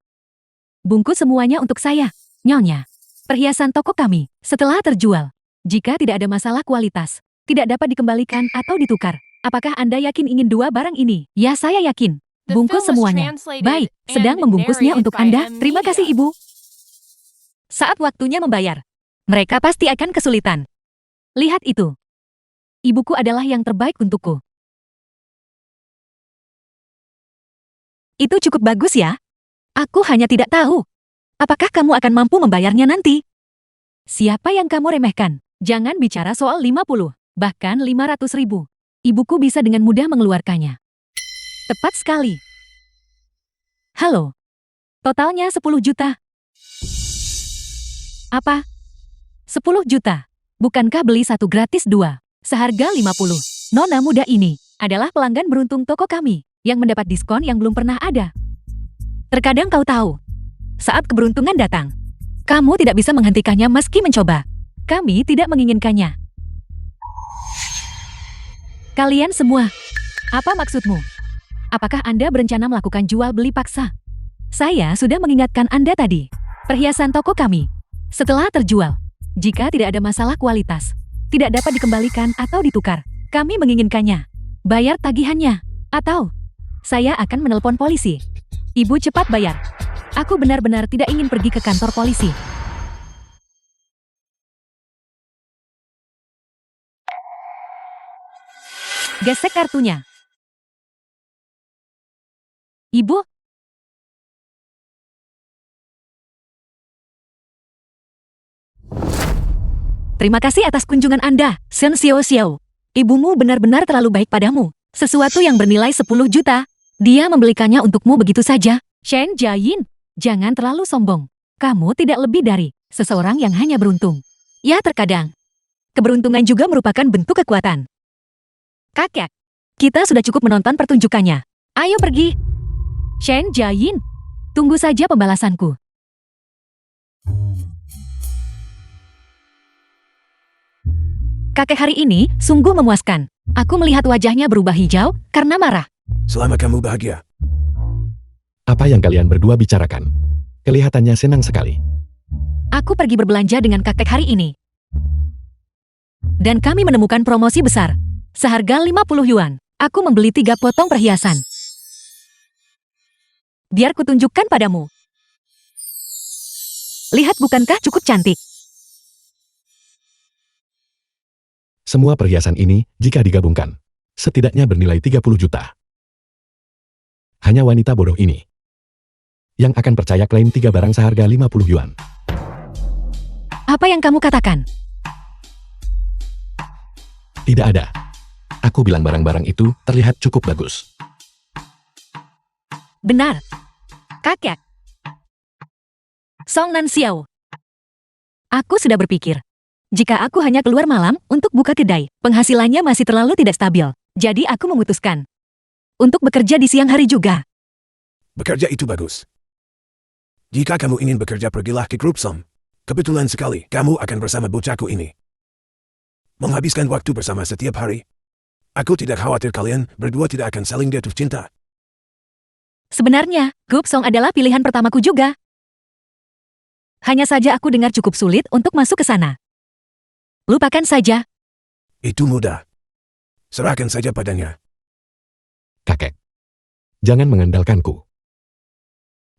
Bungkus semuanya untuk saya. Nyonya. Perhiasan toko kami, setelah terjual. Jika tidak ada masalah kualitas, tidak dapat dikembalikan atau ditukar. Apakah Anda yakin ingin dua barang ini? Ya, saya yakin. The Bungkus film was semuanya. translated Baik, and sedang membungkusnya narrated untuk by Anda. M. Terima kasih, Media. Ibu. Saat waktunya membayar, mereka pasti akan kesulitan. Lihat itu. Ibuku adalah yang terbaik untukku. Itu cukup bagus ya? Aku hanya tidak tahu. Apakah kamu akan mampu membayarnya nanti? Siapa yang kamu remehkan? Jangan bicara soal 50, bahkan 500 ribu. Ibuku bisa dengan mudah mengeluarkannya. Tepat sekali. Halo. Totalnya 10 juta. Apa? 10 juta. Bukankah beli satu gratis dua? Seharga 50. Nona muda ini adalah pelanggan beruntung toko kami yang mendapat diskon yang belum pernah ada. Terkadang kau tahu, saat keberuntungan datang, kamu tidak bisa menghentikannya meski mencoba. Kami tidak menginginkannya. Kalian semua, apa maksudmu? Apakah Anda berencana melakukan jual beli paksa? Saya sudah mengingatkan Anda tadi. Perhiasan toko kami, setelah terjual, jika tidak ada masalah kualitas, tidak dapat dikembalikan atau ditukar. Kami menginginkannya. Bayar tagihannya. Atau, saya akan menelpon polisi. Ibu cepat bayar. Aku benar-benar tidak ingin pergi ke kantor polisi. Gesek kartunya. Ibu? Terima kasih atas kunjungan Anda, Sen Xiao Xiao. Ibumu benar-benar terlalu baik padamu. Sesuatu yang bernilai 10 juta. Dia membelikannya untukmu begitu saja. Shen Jiayin, jangan terlalu sombong. Kamu tidak lebih dari seseorang yang hanya beruntung. Ya, terkadang keberuntungan juga merupakan bentuk kekuatan. Kakek, kita sudah cukup menonton pertunjukannya. Ayo pergi. Shen Jiayin, tunggu saja pembalasanku. Kakek hari ini sungguh memuaskan. Aku melihat wajahnya berubah hijau karena marah. Selama kamu bahagia. Apa yang kalian berdua bicarakan? Kelihatannya senang sekali. Aku pergi berbelanja dengan kakek hari ini. Dan kami menemukan promosi besar. Seharga 50 yuan. Aku membeli 3 potong perhiasan. Biar kutunjukkan padamu. Lihat, bukankah cukup cantik? Semua perhiasan ini, jika digabungkan, setidaknya bernilai 30 juta. Hanya wanita bodoh ini yang akan percaya klaim 3 barang seharga 50 yuan. Apa yang kamu katakan? Tidak ada. Aku bilang barang-barang itu terlihat cukup bagus. Benar. Kakek. Song Nan Xiao. Aku sudah berpikir. Jika aku hanya keluar malam untuk buka kedai, penghasilannya masih terlalu tidak stabil. Jadi aku memutuskan untuk bekerja di siang hari juga. Bekerja itu bagus. Jika kamu ingin bekerja, pergilah ke grup Som. Kebetulan sekali, kamu akan bersama bocahku ini. Menghabiskan waktu bersama setiap hari. Aku tidak khawatir kalian berdua tidak akan saling jatuh cinta. Sebenarnya, Gup Song adalah pilihan pertamaku juga. Hanya saja aku dengar cukup sulit untuk masuk ke sana. Lupakan saja. Itu mudah. Serahkan saja padanya. Kakek, jangan mengandalkanku.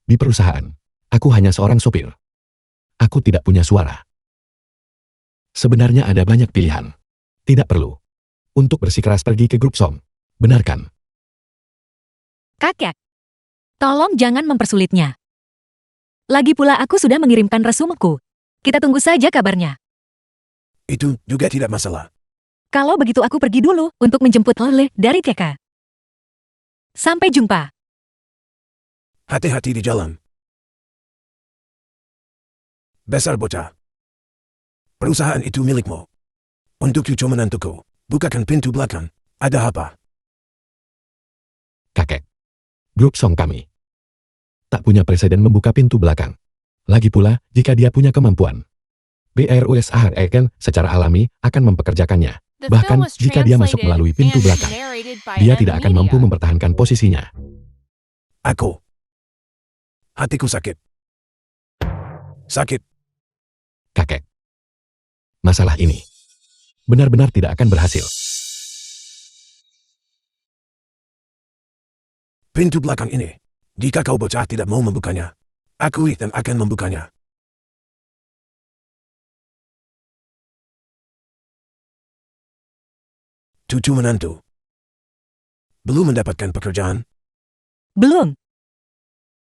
Di perusahaan, aku hanya seorang sopir. Aku tidak punya suara. Sebenarnya ada banyak pilihan. Tidak perlu untuk bersikeras pergi ke grup Som. Benarkan? Kakek, tolong jangan mempersulitnya. Lagi pula aku sudah mengirimkan resumeku. Kita tunggu saja kabarnya. Itu juga tidak masalah. Kalau begitu aku pergi dulu untuk menjemput Lele dari TK. Sampai jumpa. Hati-hati di jalan. Besar bocah. Perusahaan itu milikmu. Untuk cucu menantuku. Bukakan pintu belakang. Ada apa? Kakek. Grup Song kami tak punya presiden membuka pintu belakang. Lagi pula, jika dia punya kemampuan, BRUSAHEN secara alami akan mempekerjakannya. The Bahkan film was jika dia masuk translated melalui pintu and belakang, narrated by dia M. tidak akan mampu Media. mempertahankan posisinya. Aku. Hatiku sakit. Sakit. Kakek. Masalah ini benar-benar tidak akan berhasil. Pintu belakang ini. Jika kau bocah tidak mau membukanya, aku yang akan membukanya. Cucu menantu. Belum mendapatkan pekerjaan? Belum.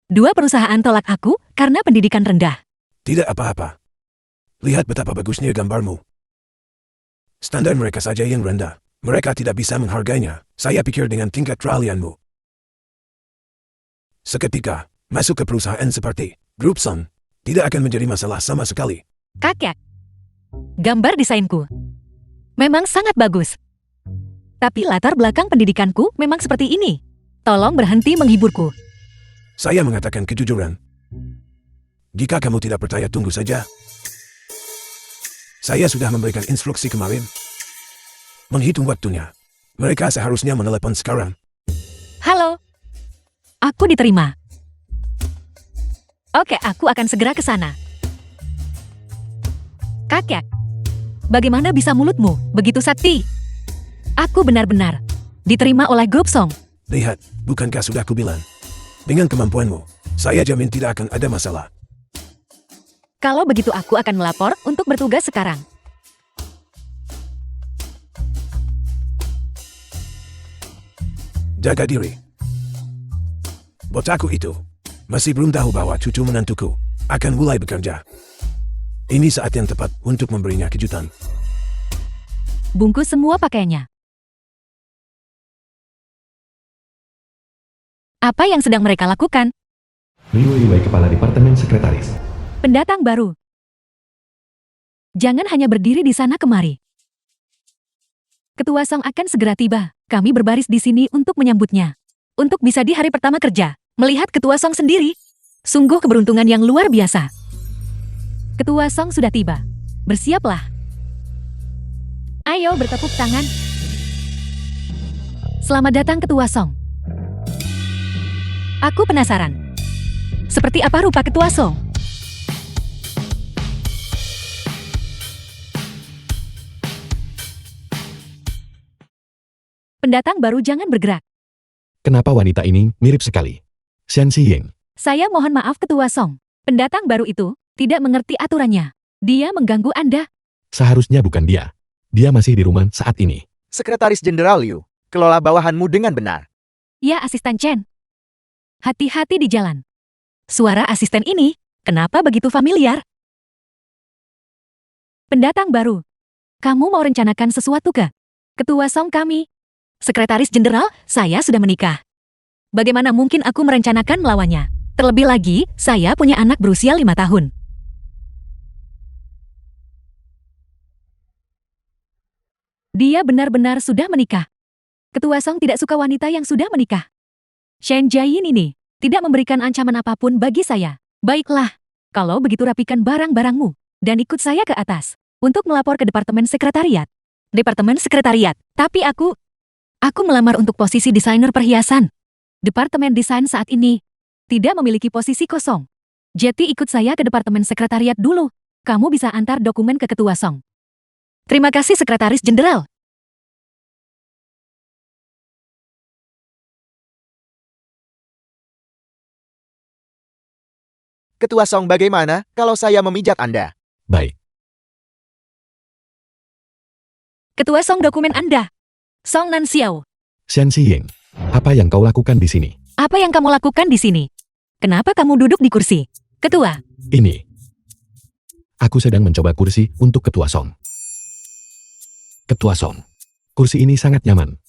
Dua perusahaan tolak aku karena pendidikan rendah. Tidak apa-apa. Lihat betapa bagusnya gambarmu. Standar mereka saja yang rendah. Mereka tidak bisa menghargainya. Saya pikir dengan tingkat keahlianmu. Seketika, masuk ke perusahaan seperti Grup Song, tidak akan menjadi masalah sama sekali. Kakek. Gambar desainku memang sangat bagus. Tapi latar belakang pendidikanku memang seperti ini. Tolong berhenti menghiburku. Saya mengatakan kejujuran. Jika kamu tidak percaya, tunggu saja. Saya sudah memberikan instruksi kemarin. Menghitung waktunya. Mereka seharusnya menelepon sekarang. Halo. Aku diterima. Oke, aku akan segera ke sana. Kakek. Bagaimana bisa mulutmu begitu sakti? Aku benar-benar diterima oleh Grup Song. Lihat, bukankah sudah kubilang? Dengan kemampuanmu, saya jamin tidak akan ada masalah. Kalau begitu aku akan melapor untuk bertugas sekarang. Jaga diri. Bocahku itu masih belum tahu bahwa cucu menantuku akan mulai bekerja. Ini saat yang tepat untuk memberinya kejutan. Bungkus semua pakaiannya. Apa yang sedang mereka lakukan? Liu Wei, Kepala Departemen Sekretaris. Pendatang baru. Jangan hanya berdiri di sana kemari. Ketua Song akan segera tiba. Kami berbaris di sini untuk menyambutnya. Untuk bisa di hari pertama kerja, melihat Ketua Song sendiri. Sungguh keberuntungan yang luar biasa. Ketua Song sudah tiba. Bersiaplah. Ayo bertepuk tangan. Selamat datang Ketua Song. Aku penasaran. Seperti apa rupa Ketua Song? Pendatang baru jangan bergerak. Kenapa wanita ini mirip sekali? Xian Xiying. Saya mohon maaf Ketua Song. Pendatang baru itu tidak mengerti aturannya. Dia mengganggu Anda. Seharusnya bukan dia. Dia masih di rumah saat ini. Sekretaris Jenderal Liu, kelola bawahanmu dengan benar. Ya, Asisten Chen. Hati-hati di jalan. Suara asisten ini, kenapa begitu familiar? Pendatang baru. Kamu mau rencanakan sesuatu ke? Ketua Song kami. Sekretaris Jenderal, saya sudah menikah. Bagaimana mungkin aku merencanakan melawannya? Terlebih lagi, saya punya anak berusia 5 tahun. Dia benar-benar sudah menikah. Ketua Song tidak suka wanita yang sudah menikah. Shen Jiayin ini tidak memberikan ancaman apapun bagi saya. Baiklah, kalau begitu rapikan barang-barangmu dan ikut saya ke atas untuk melapor ke Departemen Sekretariat. Departemen Sekretariat, tapi aku melamar untuk posisi desainer perhiasan. Departemen desain saat ini tidak memiliki posisi kosong. Jadi ikut saya ke Departemen Sekretariat dulu. Kamu bisa antar dokumen ke Ketua Song. Terima kasih Sekretaris Jenderal. Ketua Song, bagaimana kalau saya memijat Anda? Baik. Ketua Song, dokumen Anda. Song Nan Xiao. Xian Xiying. Apa yang kau lakukan di sini? Apa yang kamu lakukan di sini? Kenapa kamu duduk di kursi? Ketua. Ini. Aku sedang mencoba kursi untuk Ketua Song. Ketua Song. Kursi ini sangat nyaman.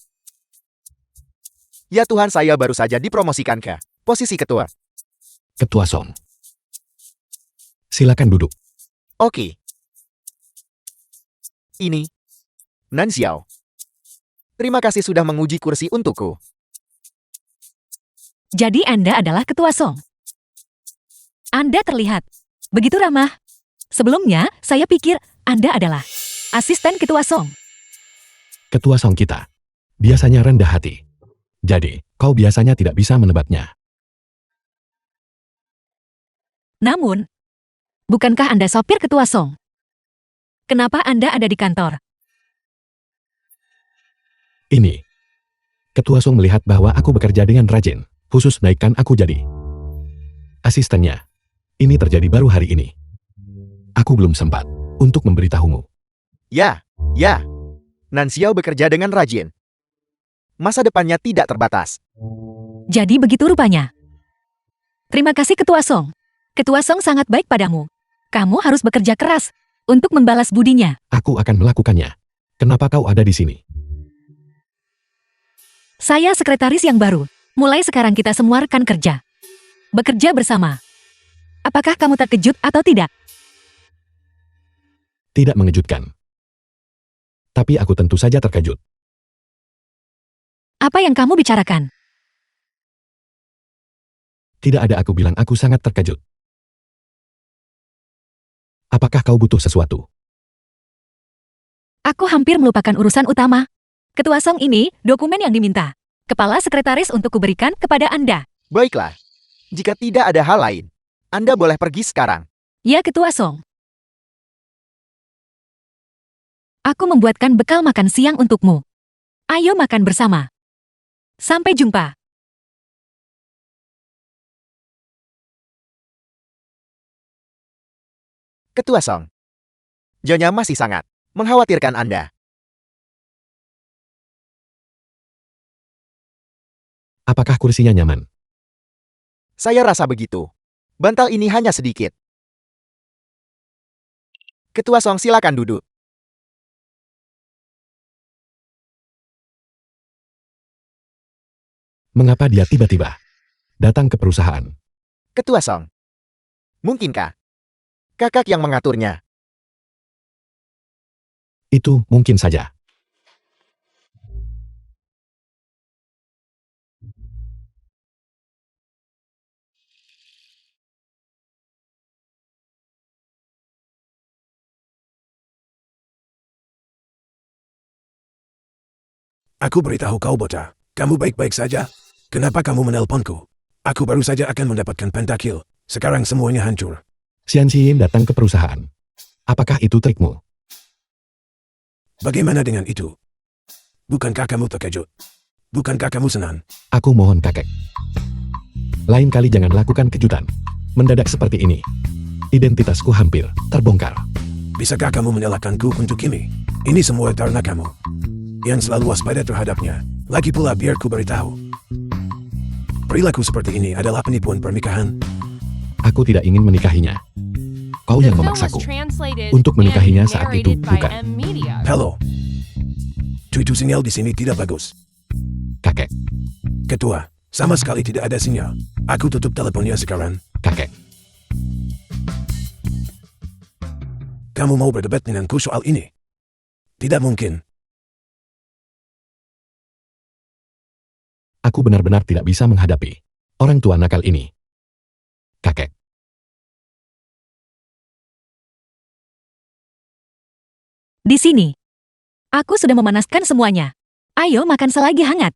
Ya Tuhan, saya baru saja dipromosikan ke posisi ketua. Ketua Song. Silakan duduk. Oke. Ini Nan Xiao. Terima kasih sudah menguji kursi untukku. Jadi Anda adalah ketua Song. Anda terlihat begitu ramah. Sebelumnya, saya pikir Anda adalah asisten ketua Song. Ketua Song kita biasanya rendah hati. Jadi, kau biasanya tidak bisa menebaknya. Namun, bukankah Anda sopir ketua Song? Kenapa Anda ada di kantor? Ini. Ketua Song melihat bahwa aku bekerja dengan rajin, khusus naikkan aku jadi asistennya. Ini terjadi baru hari ini. Aku belum sempat untuk memberitahumu. Ya. Nan Xiao bekerja dengan rajin. Masa depannya tidak terbatas. Jadi begitu rupanya. Terima kasih Ketua Song. Ketua Song sangat baik padamu. Kamu harus bekerja keras untuk membalas budinya. Aku akan melakukannya. Kenapa kau ada di sini? Saya sekretaris yang baru. Mulai sekarang kita semua rekan kerja. Bekerja bersama. Apakah kamu terkejut atau tidak? Tidak mengejutkan. Tapi aku tentu saja terkejut. Apa yang kamu bicarakan? Tidak ada, aku bilang aku sangat terkejut. Apakah kau butuh sesuatu? Aku hampir melupakan urusan utama. Ketua Song ini, dokumen yang diminta. Kepala sekretaris untuk kuberikan kepada Anda. Baiklah. Jika tidak ada hal lain, Anda boleh pergi sekarang. Ya Ketua Song. Aku membuatkan bekal makan siang untukmu. Ayo makan bersama. Sampai jumpa. Ketua Song. Nyonya masih sangat mengkhawatirkan Anda. Apakah kursinya nyaman? Saya rasa begitu. Bantal ini hanya sedikit. Ketua Song, silakan duduk. Mengapa dia tiba-tiba datang ke perusahaan? Ketua Song. Mungkinkah kakak yang mengaturnya? Itu mungkin saja. Aku beritahu kau bocah, kamu baik-baik saja? Kenapa kamu menelponku? Aku baru saja akan mendapatkan pentakil. Sekarang semuanya hancur. Xian Xiyin datang ke perusahaan. Apakah itu trikmu? Bagaimana dengan itu? Bukankah kamu terkejut? Bukankah kamu senang? Aku mohon kakek. Lain kali jangan lakukan kejutan. Mendadak seperti ini. Identitasku hampir terbongkar. Bisakah kamu menyalahkanku untuk ini? Ini semua karena kamu. Yang selalu waspada terhadapnya. Lagi pula biar ku beritahu. Perilaku seperti ini adalah penipuan pernikahan. Aku tidak ingin menikahinya. Kau The yang film was memaksaku translated untuk menikahinya and saat itu, narrated by bukan? M-Media. Halo. Itu sinyal di sini tidak bagus. Kakek, Ketua, sama sekali tidak ada sinyal. Aku tutup teleponnya sekarang. kakek. Kamu mau berdebat denganku soal ini? Tidak mungkin. Aku benar-benar tidak bisa menghadapi orang tua nakal ini. Kakek, Di sini. Aku sudah memanaskan semuanya. Ayo makan selagi hangat.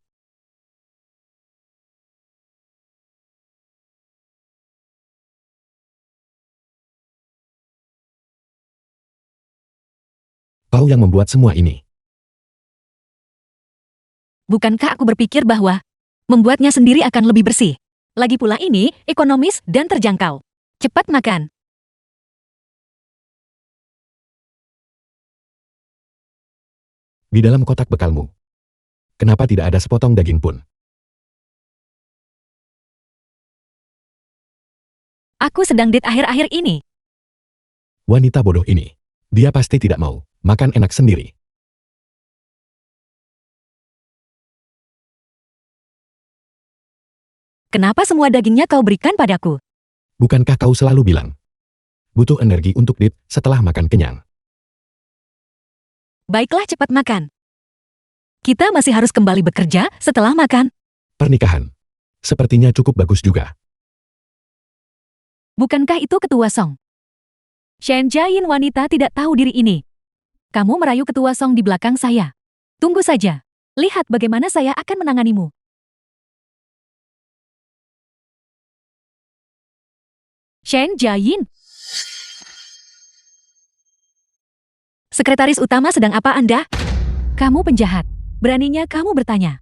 kau yang membuat semua ini. Bukankah aku berpikir bahwa membuatnya sendiri akan lebih bersih? Lagi pula ini ekonomis dan terjangkau. Cepat makan. Di dalam kotak bekalmu. Kenapa tidak ada sepotong daging pun? Aku sedang date akhir-akhir ini. Wanita bodoh ini. Dia pasti tidak mau makan enak sendiri. Kenapa semua dagingnya kau berikan padaku? Bukankah kau selalu bilang butuh energi untuk date setelah makan kenyang? Baiklah, cepat makan. Kita masih harus kembali bekerja setelah makan. Pernikahan. Sepertinya cukup bagus juga. Bukankah itu Ketua Song? Shen Jiayin wanita tidak tahu diri ini. Kamu merayu Ketua Song di belakang saya. Tunggu saja. Lihat bagaimana saya akan menanganimu. Shen Jiayin. Sekretaris utama sedang apa Anda? Kamu penjahat. Beraninya kamu bertanya.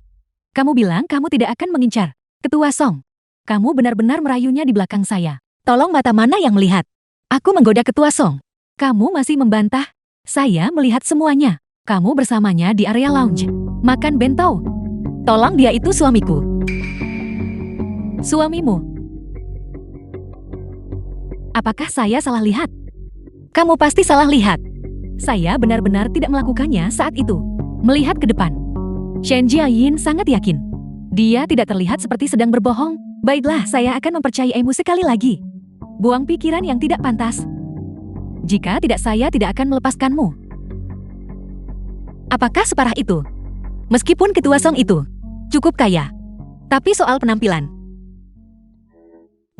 Kamu bilang kamu tidak akan mengincar Ketua Song. Kamu benar-benar merayunya di belakang saya. Tolong mata mana yang melihat? Aku menggoda Ketua Song. Kamu masih membantah. Saya melihat semuanya. Kamu bersamanya di area lounge. Makan bento. Tolong dia itu suamiku. Suamimu. Apakah saya salah lihat? Kamu pasti salah lihat. Saya benar-benar tidak melakukannya saat itu. Melihat ke depan. Shen Jiayin sangat yakin. Dia tidak terlihat seperti sedang berbohong. Baiklah, saya akan mempercayaimu sekali lagi. Buang pikiran yang tidak pantas. Jika tidak, saya tidak akan melepaskanmu. Apakah separah itu? Meskipun Ketua Song itu cukup kaya. Tapi soal penampilan,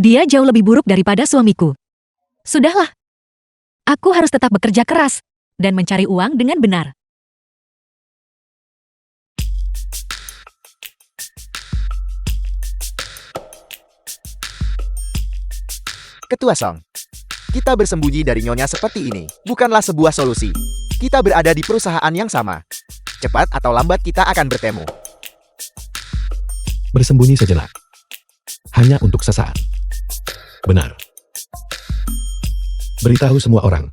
dia jauh lebih buruk daripada suamiku. Sudahlah. Aku harus tetap bekerja keras dan mencari uang dengan benar. Ketua Song, kita bersembunyi dari nyonya seperti ini bukanlah sebuah solusi. Kita berada di perusahaan yang sama. Cepat atau lambat kita akan bertemu. Bersembunyi sejenak. Hanya untuk sesaat. Benar. Beritahu semua orang.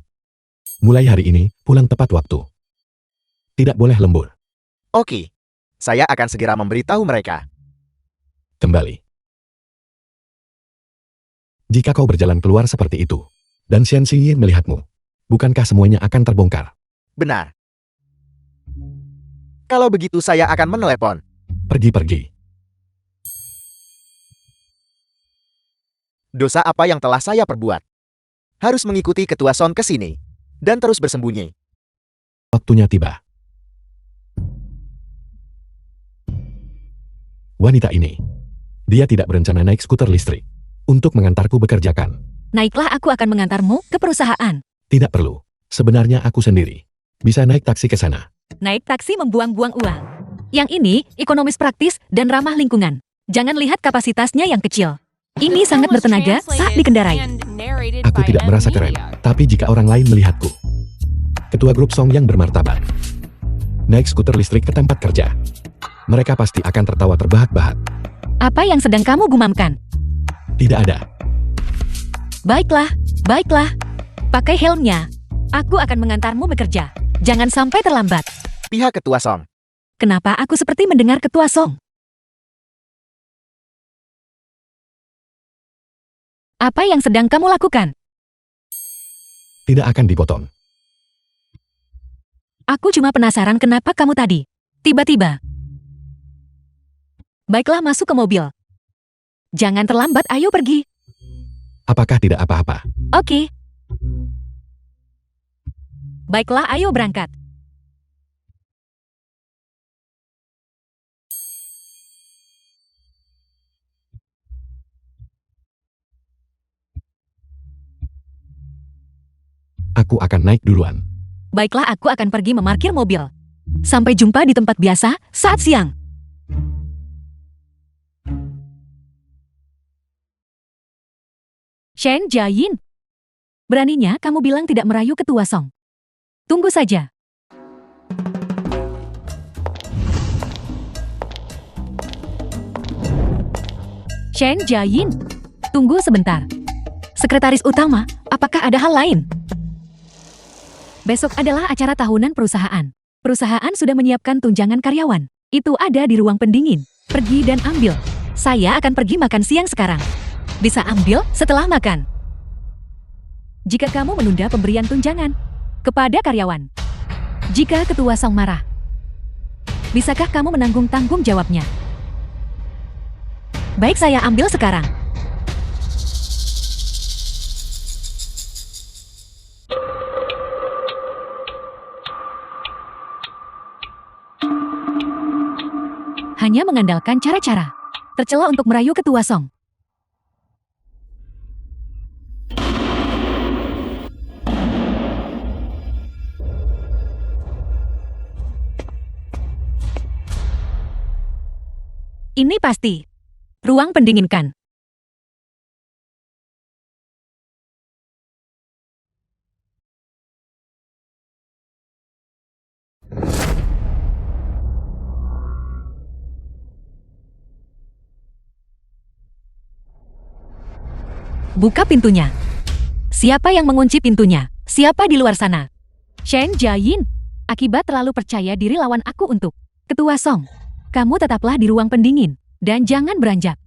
Mulai hari ini, pulang tepat waktu. Tidak boleh lembur. Oke. Saya akan segera memberitahu mereka. Kembali. Jika kau berjalan keluar seperti itu, dan Shen Xingyin melihatmu, bukankah semuanya akan terbongkar? Benar. Kalau begitu saya akan menelepon. Pergi-pergi. Dosa apa yang telah saya perbuat? Harus mengikuti Ketua Song ke sini. Dan terus bersembunyi. Waktunya tiba. Wanita ini. Dia tidak berencana naik skuter listrik. Untuk mengantarku bekerjakan. Naiklah, aku akan mengantarmu ke perusahaan. Tidak perlu. Sebenarnya aku sendiri. Bisa naik taksi ke sana. Naik taksi membuang-buang uang. Yang ini, ekonomis praktis dan ramah lingkungan. Jangan lihat kapasitasnya yang kecil. Ini sangat bertenaga saat dikendarai. Aku tidak merasa keren, tapi jika orang lain melihatku. Ketua grup Song yang bermartabat. Naik skuter listrik ke tempat kerja. Mereka pasti akan tertawa terbahak-bahak. Apa yang sedang kamu gumamkan? Tidak ada. Baiklah, baiklah. Pakai helmnya. Aku akan mengantarmu bekerja. Jangan sampai terlambat. Pihak Ketua Song. Kenapa aku seperti mendengar Ketua Song? Apa yang sedang kamu lakukan? Tidak akan dipotong. Aku cuma penasaran kenapa kamu tadi tiba-tiba. Baiklah, masuk ke mobil. Jangan terlambat, ayo pergi. Apakah tidak apa-apa? Oke. Baiklah, ayo berangkat. Aku akan naik duluan. Baiklah, aku akan pergi memarkir mobil. Sampai jumpa di tempat biasa saat siang. Shen Jiayin. Beraninya kamu bilang tidak merayu Ketua Song. Tunggu saja. Shen Jiayin. Tunggu sebentar. Sekretaris utama, apakah ada hal lain? Besok adalah acara tahunan perusahaan. Perusahaan sudah menyiapkan tunjangan karyawan. Itu ada di ruang pendingin. Pergi dan ambil. Saya akan pergi makan siang sekarang. Bisa ambil setelah makan. Jika kamu menunda pemberian tunjangan kepada karyawan. Jika Ketua Song marah. Bisakah kamu menanggung tanggung jawabnya? Baik, saya ambil sekarang. Hanya mengandalkan cara-cara. tercela untuk merayu Ketua Song. Ini pasti ruang pendinginkan. Buka pintunya. Siapa yang mengunci pintunya? Siapa di luar sana? Shen Jiayin. Akibat terlalu percaya diri lawan aku untuk Ketua Song. Kamu tetaplah di ruang pendingin. Dan jangan beranjak.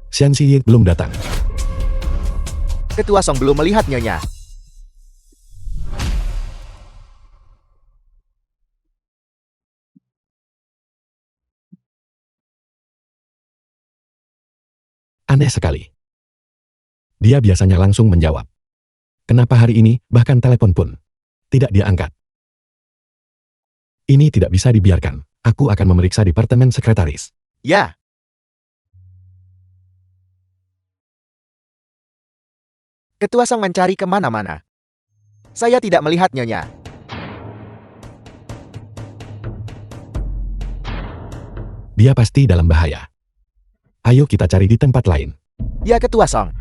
Xian Xiyi belum datang. Ketua Song belum melihat Nyonya. Aneh sekali. Dia biasanya langsung menjawab. Kenapa hari ini, bahkan telepon pun tidak dia angkat? Ini tidak bisa dibiarkan. Aku akan memeriksa departemen sekretaris. Ya. Ketua Song mencari kemana-mana. Saya tidak melihat Nyonya. Dia pasti dalam bahaya. Ayo kita cari di tempat lain. Ya, Ketua Song.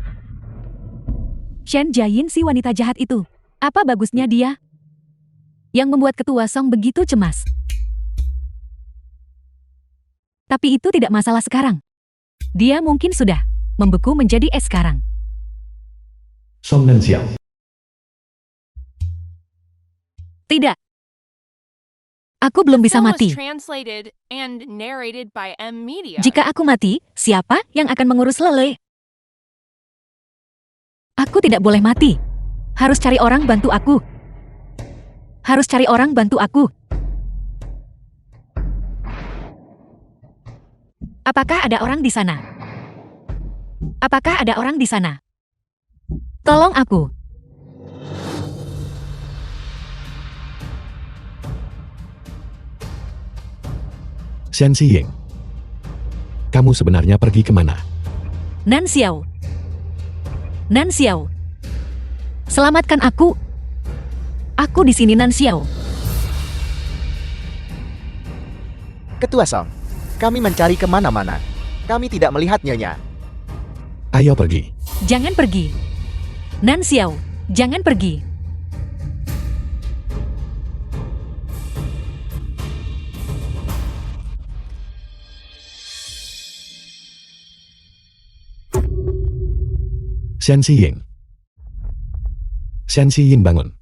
Shen Jiayin si wanita jahat itu. Apa bagusnya dia? Yang membuat Ketua Song begitu cemas. Tapi itu tidak masalah sekarang. Dia mungkin sudah membeku menjadi es sekarang. Song dan Xiao. Tidak. Aku belum bisa Film was mati. translated and narrated by M-Media. Jika aku mati, siapa yang akan mengurus Lele? Aku tidak boleh mati. Harus cari orang bantu aku. Harus cari orang bantu aku. Apakah ada orang di sana? Apakah ada orang di sana? Tolong aku. Xian Xiying. Kamu sebenarnya pergi kemana? Nan Xiao. Nan Xiao. Selamatkan aku. Aku di sini, Nan Xiao. Ketua Song, kami mencari kemana-mana. Kami tidak melihat Nyonya. Ayo pergi. Jangan pergi. Nan Xiao, jangan pergi. Xian Xiying. Xian Xiying bangun.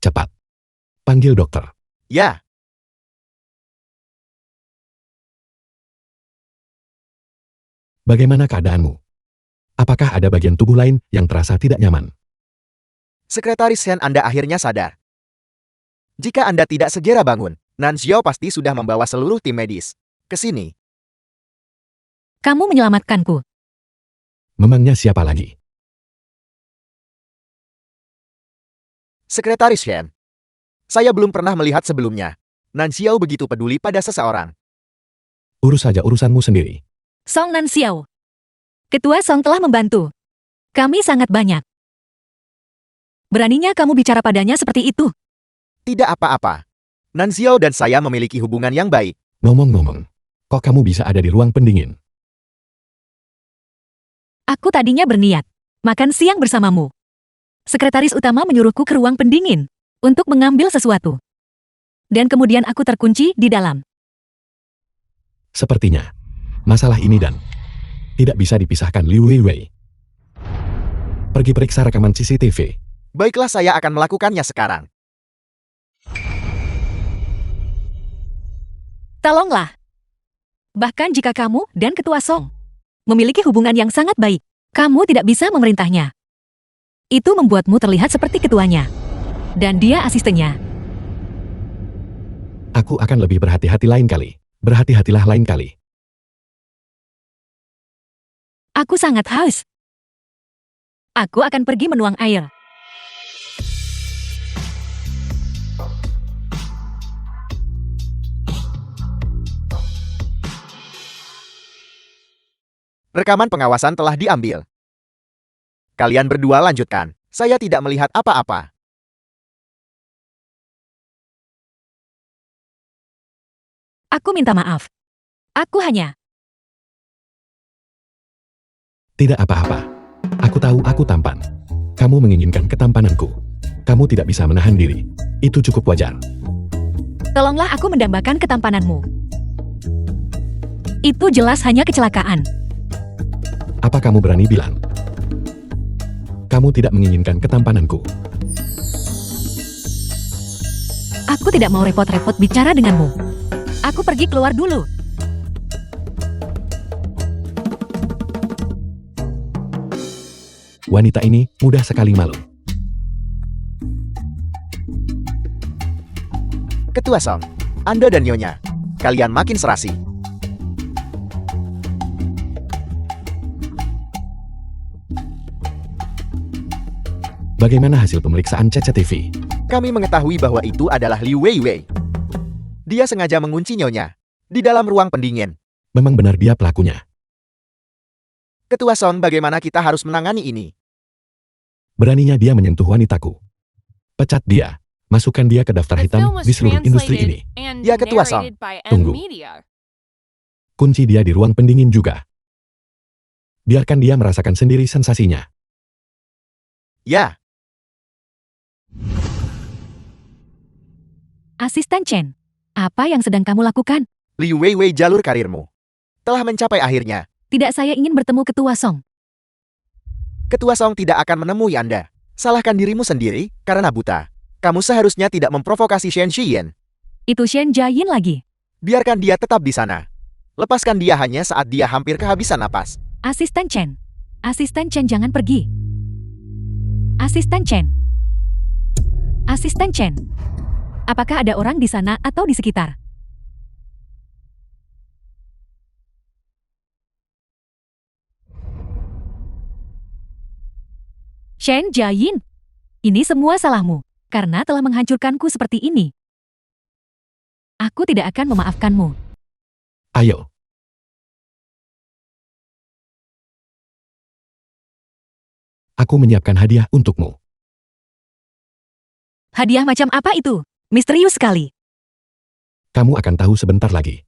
Cepat. Panggil dokter. Ya. Bagaimana keadaanmu? Apakah ada bagian tubuh lain yang terasa tidak nyaman? Sekretaris Shen Anda akhirnya sadar. Jika Anda tidak segera bangun, Nan Xiao pasti sudah membawa seluruh tim medis ke sini. Kamu menyelamatkanku. Memangnya siapa lagi? Sekretaris Shen. Saya belum pernah melihat sebelumnya. Nan Xiao begitu peduli pada seseorang. Urus saja urusanmu sendiri. Song Nan Xiao. Ketua Song telah membantu. Kami sangat banyak. Beraninya kamu bicara padanya seperti itu? Tidak apa-apa. Nan Xiao dan saya memiliki hubungan yang baik. Ngomong-ngomong, kok kamu bisa ada di ruang pendingin? Aku tadinya berniat makan siang bersamamu. Sekretaris utama menyuruhku ke ruang pendingin untuk mengambil sesuatu. Dan kemudian aku terkunci di dalam. Sepertinya, masalah ini dan tidak bisa dipisahkan Liu Weiwei. Pergi periksa rekaman CCTV. Baiklah, saya akan melakukannya sekarang. Tolonglah. Bahkan jika kamu dan Ketua Song memiliki hubungan yang sangat baik, kamu tidak bisa memerintahnya. Itu membuatmu terlihat seperti ketuanya. Dan dia asistennya. Aku akan lebih berhati-hati lain kali. Berhati-hatilah lain kali. Aku sangat haus. Aku akan pergi menuang air. Rekaman pengawasan telah diambil. Kalian berdua lanjutkan. Saya tidak melihat apa-apa. Aku minta maaf. Aku hanya... Tidak apa-apa. Aku tahu aku tampan. Kamu menginginkan ketampananku. Kamu tidak bisa menahan diri. Itu cukup wajar. Tolonglah aku mendambakan ketampananmu. Itu jelas hanya kecelakaan. Apa kamu berani bilang? Kamu tidak menginginkan ketampananku. Aku tidak mau repot-repot bicara denganmu. Aku pergi keluar dulu. Wanita ini mudah sekali malu. Ketua Song, Anda dan Nyonya, kalian makin serasi. Bagaimana hasil pemeriksaan CCTV? Kami mengetahui bahwa itu adalah Liu Weiwei. Dia sengaja mengunci Nyonya di dalam ruang pendingin. Memang benar dia pelakunya. Ketua Song, bagaimana kita harus menangani ini? Beraninya dia menyentuh wanitaku. Pecat dia. Masukkan dia ke daftar The hitam film was di seluruh industri ini. translated and Ya, Ketua Song. narrated by Tunggu. M-Media. Kunci dia di ruang pendingin juga. Biarkan dia merasakan sendiri sensasinya. Ya, Asisten Chen, apa yang sedang kamu lakukan? Liu Weiwei, jalur karirmu telah mencapai akhirnya. Tidak, saya ingin bertemu Ketua Song. Ketua Song tidak akan menemui Anda. Salahkan dirimu sendiri karena buta. Kamu seharusnya tidak memprovokasi Shen Xiyan. Itu Shen Jiayin lagi. Biarkan dia tetap di sana. Lepaskan dia hanya saat dia hampir kehabisan napas. Asisten Chen. Asisten Chen, jangan pergi. Asisten Chen. Asisten Chen. Apakah ada orang di sana atau di sekitar? Shen Jiayin. Ini semua salahmu, karena telah menghancurkanku seperti ini. Aku tidak akan memaafkanmu. Ayo. Aku menyiapkan hadiah untukmu. Hadiah macam apa itu? Misterius sekali. Kamu akan tahu sebentar lagi.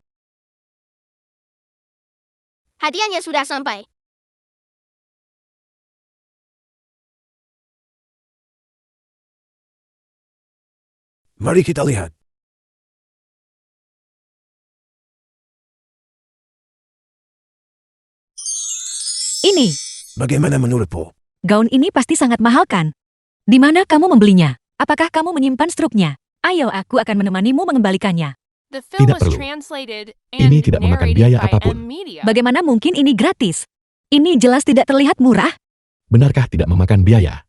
Hadiahnya sudah sampai. Mari kita lihat. Ini, Bagaimana menurutmu? gaun ini pasti sangat mahal kan? Di mana kamu membelinya? Apakah kamu menyimpan struknya? Ayo, aku akan menemanimu mengembalikannya. The film Tidak was perlu. translated Ini and tidak memakan narrated biaya by apapun. M-Media. Bagaimana mungkin ini gratis? Ini jelas tidak terlihat murah. Benarkah tidak memakan biaya?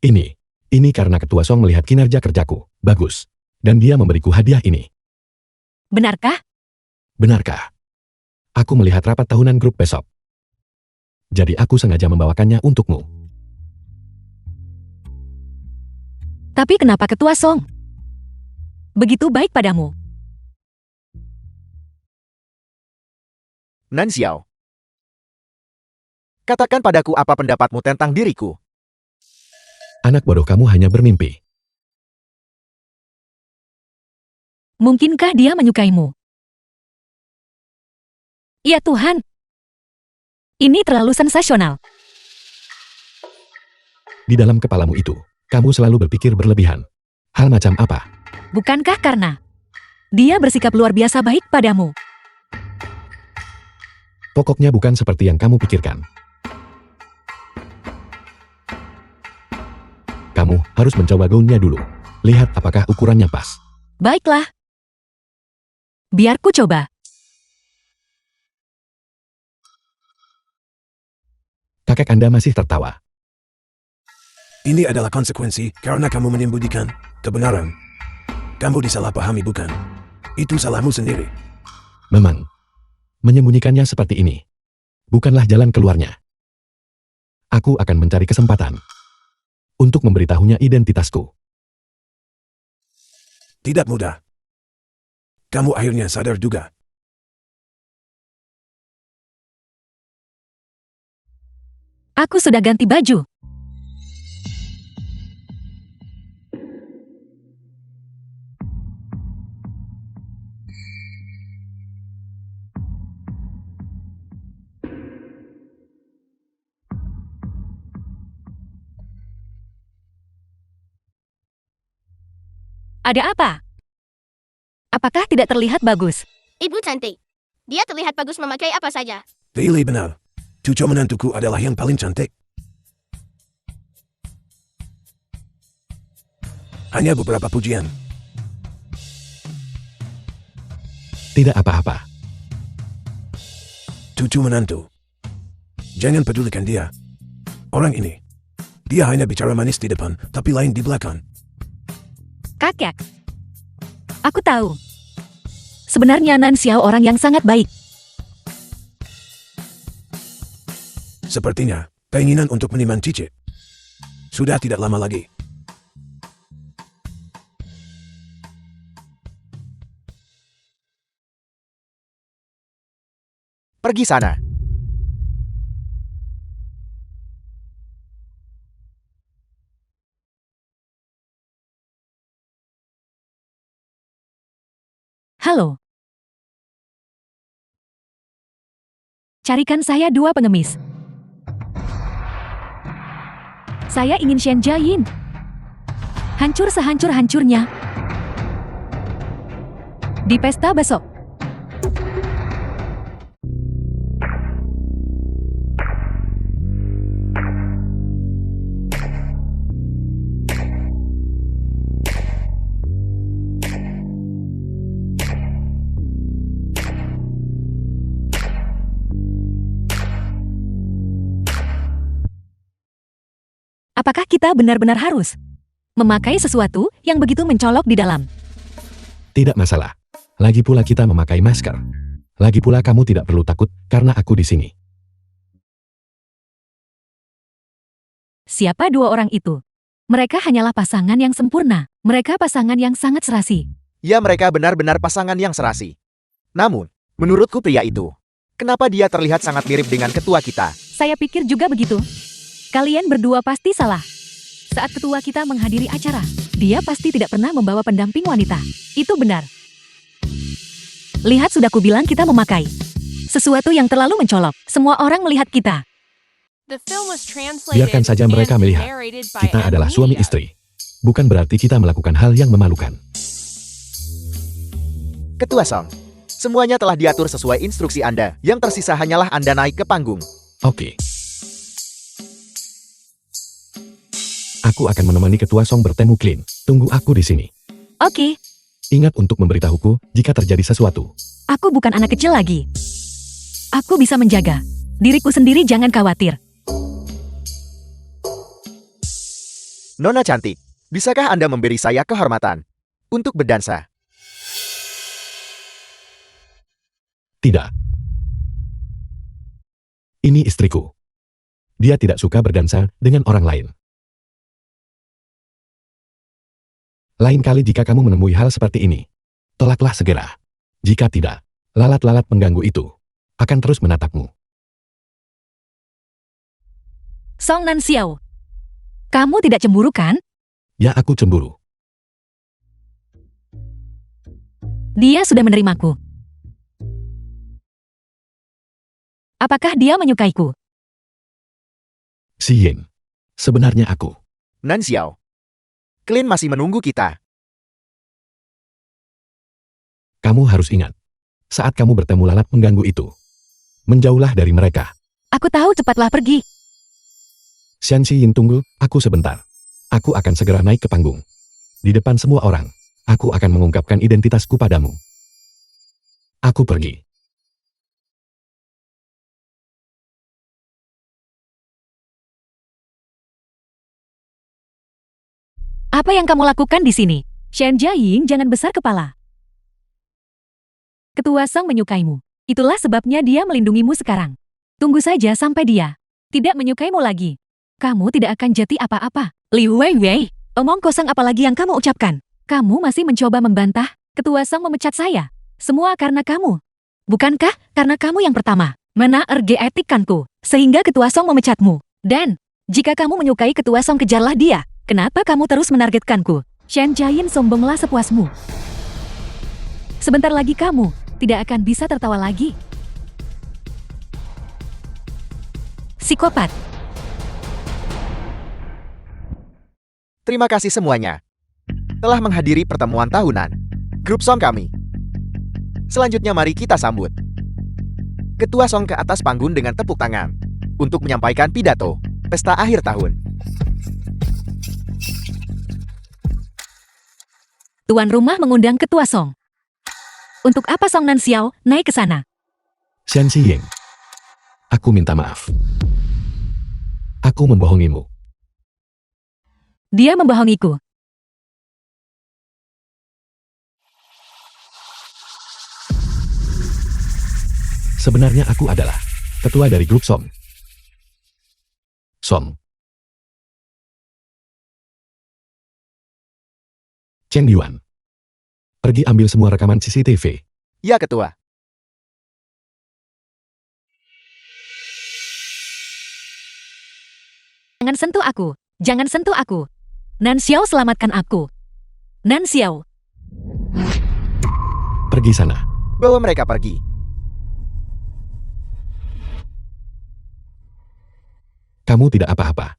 Ini karena Ketua Song melihat kinerja kerjaku. Bagus. Dan dia memberiku hadiah ini. Benarkah? Benarkah? Aku melihat rapat tahunan grup besok. Jadi aku sengaja membawakannya untukmu. Tapi kenapa Ketua Song begitu baik padamu? Nan Xiao, katakan padaku apa pendapatmu tentang diriku. Anak bodoh, kamu hanya bermimpi. Mungkinkah dia menyukaimu? Ya Tuhan. Ini terlalu sensasional. Di dalam kepalamu itu, kamu selalu berpikir berlebihan. Hal macam apa? Bukankah karena dia bersikap luar biasa baik padamu? Pokoknya bukan seperti yang kamu pikirkan. Kamu harus mencoba gaunnya dulu. Lihat apakah ukurannya pas. Baiklah. Biar ku coba. Kakek Anda masih tertawa. Ini adalah konsekuensi karena kamu menyembunyikan kebenaran. Kamu disalahpahami bukan? Itu salahmu sendiri. Memang, menyembunyikannya seperti ini bukanlah jalan keluarnya. Aku akan mencari kesempatan untuk memberitahunya identitasku. Tidak mudah. Kamu akhirnya sadar juga. Aku sudah ganti baju. Ada apa? Apakah tidak terlihat bagus? Ibu cantik. Dia terlihat bagus memakai apa saja. Pilih benar. Cucu menantuku adalah yang paling cantik. Hanya beberapa pujian. Tidak apa-apa. Cucu menantu. Jangan pedulikan dia. Orang ini. Dia hanya bicara manis di depan, tapi lain di belakang. Kakek. Aku tahu. Sebenarnya Nan Xiao orang yang sangat baik. Sepertinya, keinginan untuk meniman cicit. Sudah tidak lama lagi. Pergi sana. Halo. Carikan saya 2 pengemis. Saya ingin Shen Jiayin. Hancur sehancur-hancurnya. Di pesta besok. Apakah kita benar-benar harus memakai sesuatu yang begitu mencolok di dalam? Tidak masalah. Lagi pula kita memakai masker. Lagi pula kamu tidak perlu takut karena aku di sini. Siapa 2 orang itu? Mereka hanyalah pasangan yang sempurna. Mereka pasangan yang sangat serasi. Ya, mereka benar-benar pasangan yang serasi. Namun, menurutku pria itu, kenapa dia terlihat sangat mirip dengan ketua kita? Saya pikir juga begitu. Kalian berdua pasti salah. Saat ketua kita menghadiri acara, dia pasti tidak pernah membawa pendamping wanita. Itu benar. Lihat, sudah kubilang kita memakai sesuatu yang terlalu mencolok. Semua orang melihat kita. The film was translated Biarkan saja mereka and melihat. narrated by Kita M. adalah suami Media. istri. Bukan berarti kita melakukan hal yang memalukan. Ketua Song, semuanya telah diatur sesuai instruksi Anda. Yang tersisa hanyalah Anda naik ke panggung. Oke. Aku akan menemani ketua Song bertemu Clean. Tunggu aku di sini. Oke, Ingat untuk memberitahuku jika terjadi sesuatu. aku bukan anak kecil lagi. Aku bisa menjaga diriku sendiri, jangan khawatir. Nona cantik, bisakah Anda memberi saya kehormatan untuk berdansa? Tidak. Ini istriku. Dia tidak suka berdansa dengan orang lain. Lain kali jika kamu menemui hal seperti ini, tolaklah segera. Jika tidak, lalat-lalat pengganggu itu akan terus menatapmu. Song Nan Xiao, kamu tidak cemburu kan? Ya, aku cemburu. Dia sudah menerimaku. Apakah dia menyukaiku? Si Yin. Sebenarnya aku. Nan Xiao, Clint masih menunggu kita. Kamu harus ingat. Saat kamu bertemu lalat pengganggu itu, menjauhlah dari mereka. Aku tahu, cepatlah pergi. Xian Si Yin, tunggu, aku sebentar. Aku akan segera naik ke panggung. Di depan semua orang, aku akan mengungkapkan identitasku padamu. Aku pergi. Apa yang kamu lakukan di sini? Shen Jiaying, jangan besar kepala. Ketua Song menyukaimu. Itulah sebabnya dia melindungimu sekarang. Tunggu saja sampai dia tidak menyukaimu lagi. Kamu tidak akan jadi apa-apa. Liu Weiwei, omong kosong apa lagi yang kamu ucapkan? Kamu masih mencoba membantah. Ketua Song memecat saya. Semua karena kamu. Bukankah karena kamu yang pertama menaergetikkanku, sehingga Ketua Song memecatmu? Dan, jika kamu menyukai Ketua Song, kejarlah dia. Kenapa kamu terus menargetkanku? Shen Jiaying, sombonglah sepuasmu. Sebentar lagi kamu tidak akan bisa tertawa lagi. Psikopat. Terima kasih semuanya telah menghadiri pertemuan tahunan grup Song kami. Selanjutnya mari kita sambut Ketua Song ke atas panggung dengan tepuk tangan untuk menyampaikan pidato pesta akhir tahun. Tuan rumah mengundang Ketua Song. Untuk apa Song Nan Xiao naik ke sana? Shen Xiying, aku minta maaf. Aku membohongimu. Dia membohongiku. Sebenarnya aku adalah ketua dari grup Song. Song. Chen Yuan. Pergi ambil semua rekaman CCTV. Ya, Ketua. Jangan sentuh aku. Jangan sentuh aku. Nan Xiao, selamatkan aku. Nan Xiao. Pergi sana. Bawa mereka pergi. Kamu tidak apa-apa.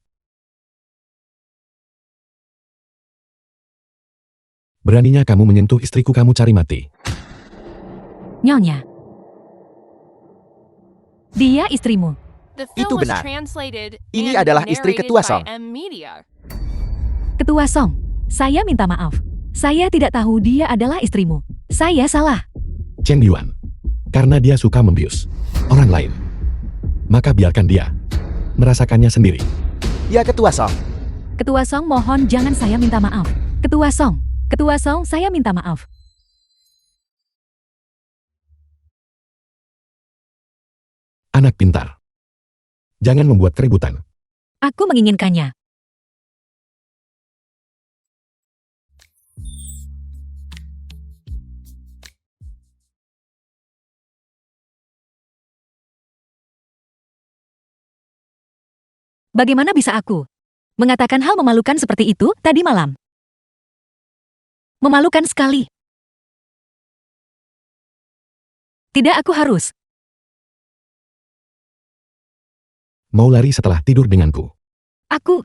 Beraninya kamu menyentuh istriku, kamu cari mati. Nyonya. Dia istrimu. The Itu film was benar. translated Ini and adalah istri narrated Ketua by Song. M Media. Ketua Song, saya minta maaf. Saya tidak tahu dia adalah istrimu. Saya salah. Chen Yuan. Karena dia suka membius orang lain. Maka biarkan dia merasakannya sendiri. Ya, Ketua Song. Ketua Song, mohon jangan, saya minta maaf. Ketua Song. Ketua Song, saya minta maaf. Anak pintar. Jangan membuat keributan. Aku menginginkannya. Bagaimana bisa aku mengatakan hal memalukan seperti itu tadi malam? Memalukan sekali. Tidak, aku harus. Mau lari setelah tidur denganku. Aku.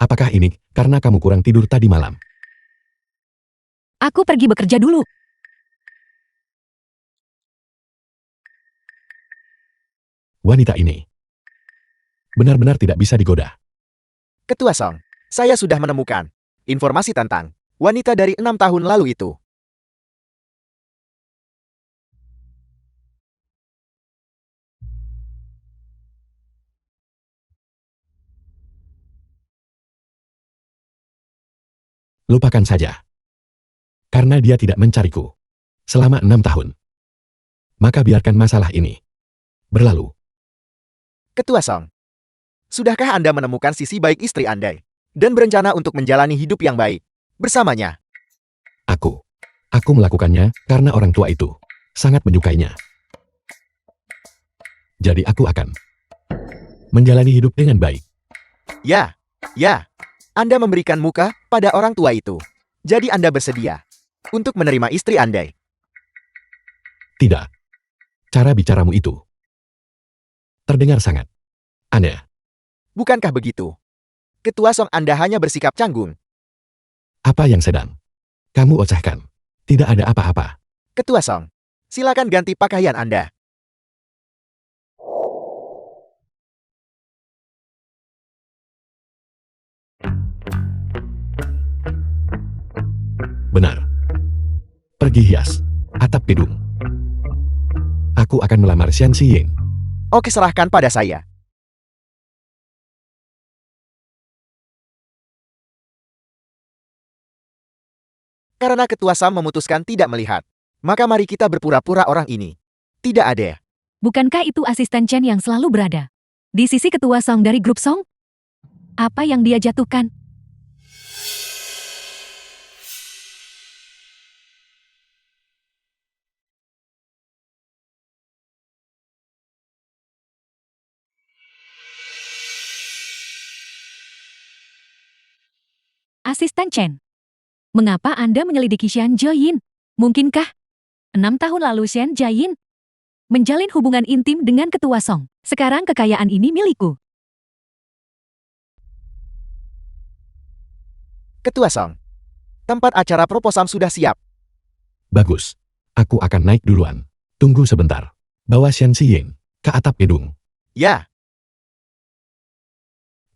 Apakah ini karena kamu kurang tidur tadi malam? Aku pergi bekerja dulu. Wanita ini benar-benar tidak bisa digoda. Ketua Song, saya sudah menemukan informasi tentang wanita dari 6 tahun lalu itu. Lupakan saja. Karena dia tidak mencariku selama 6 tahun. Maka biarkan masalah ini berlalu. Ketua Song, sudahkah Anda menemukan sisi baik istri Anda dan berencana untuk menjalani hidup yang baik bersamanya? Aku melakukannya karena orang tua itu sangat menyukainya. Jadi aku akan menjalani hidup dengan baik. Ya, Anda memberikan muka pada orang tua itu. Jadi Anda bersedia untuk menerima istri Anda. Tidak. Cara bicaramu itu terdengar sangat aneh. Bukankah begitu? Ketua Song, Anda hanya bersikap canggung. Apa yang sedang kamu ocehkan? Tidak ada apa-apa. Ketua Song, silakan ganti pakaian Anda. Benar. Pergi hias atap gedung. Aku akan melamar Shen Xiying. Oke, serahkan pada saya. Karena Ketua Sam memutuskan tidak melihat, maka mari kita berpura-pura orang ini tidak ada. Bukankah itu asisten Chen yang selalu berada di sisi ketua Song dari grup Song? Apa yang dia jatuhkan? Asisten Chen, mengapa Anda menyelidiki Xian Jiayin? Mungkinkah 6 tahun lalu Xian Jiayin menjalin hubungan intim dengan ketua Song? Sekarang kekayaan ini milikku. Ketua Song, tempat acara proposal sudah siap. Bagus. Aku akan naik duluan. Tunggu sebentar. Bawa Xian Xiying ke atap gedung. Ya,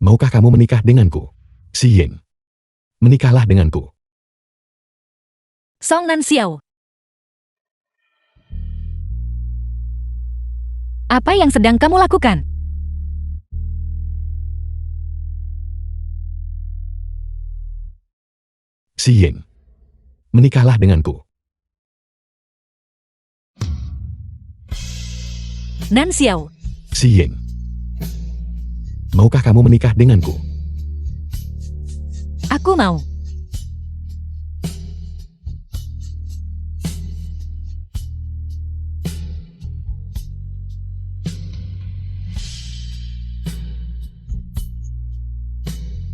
Maukah kamu menikah denganku? Xiying, menikahlah denganku. Song Nan Xiao. Apa yang sedang kamu lakukan? Xiying, menikahlah denganku. Nan Xiao. Xiying, maukah kamu menikah denganku? Aku mau.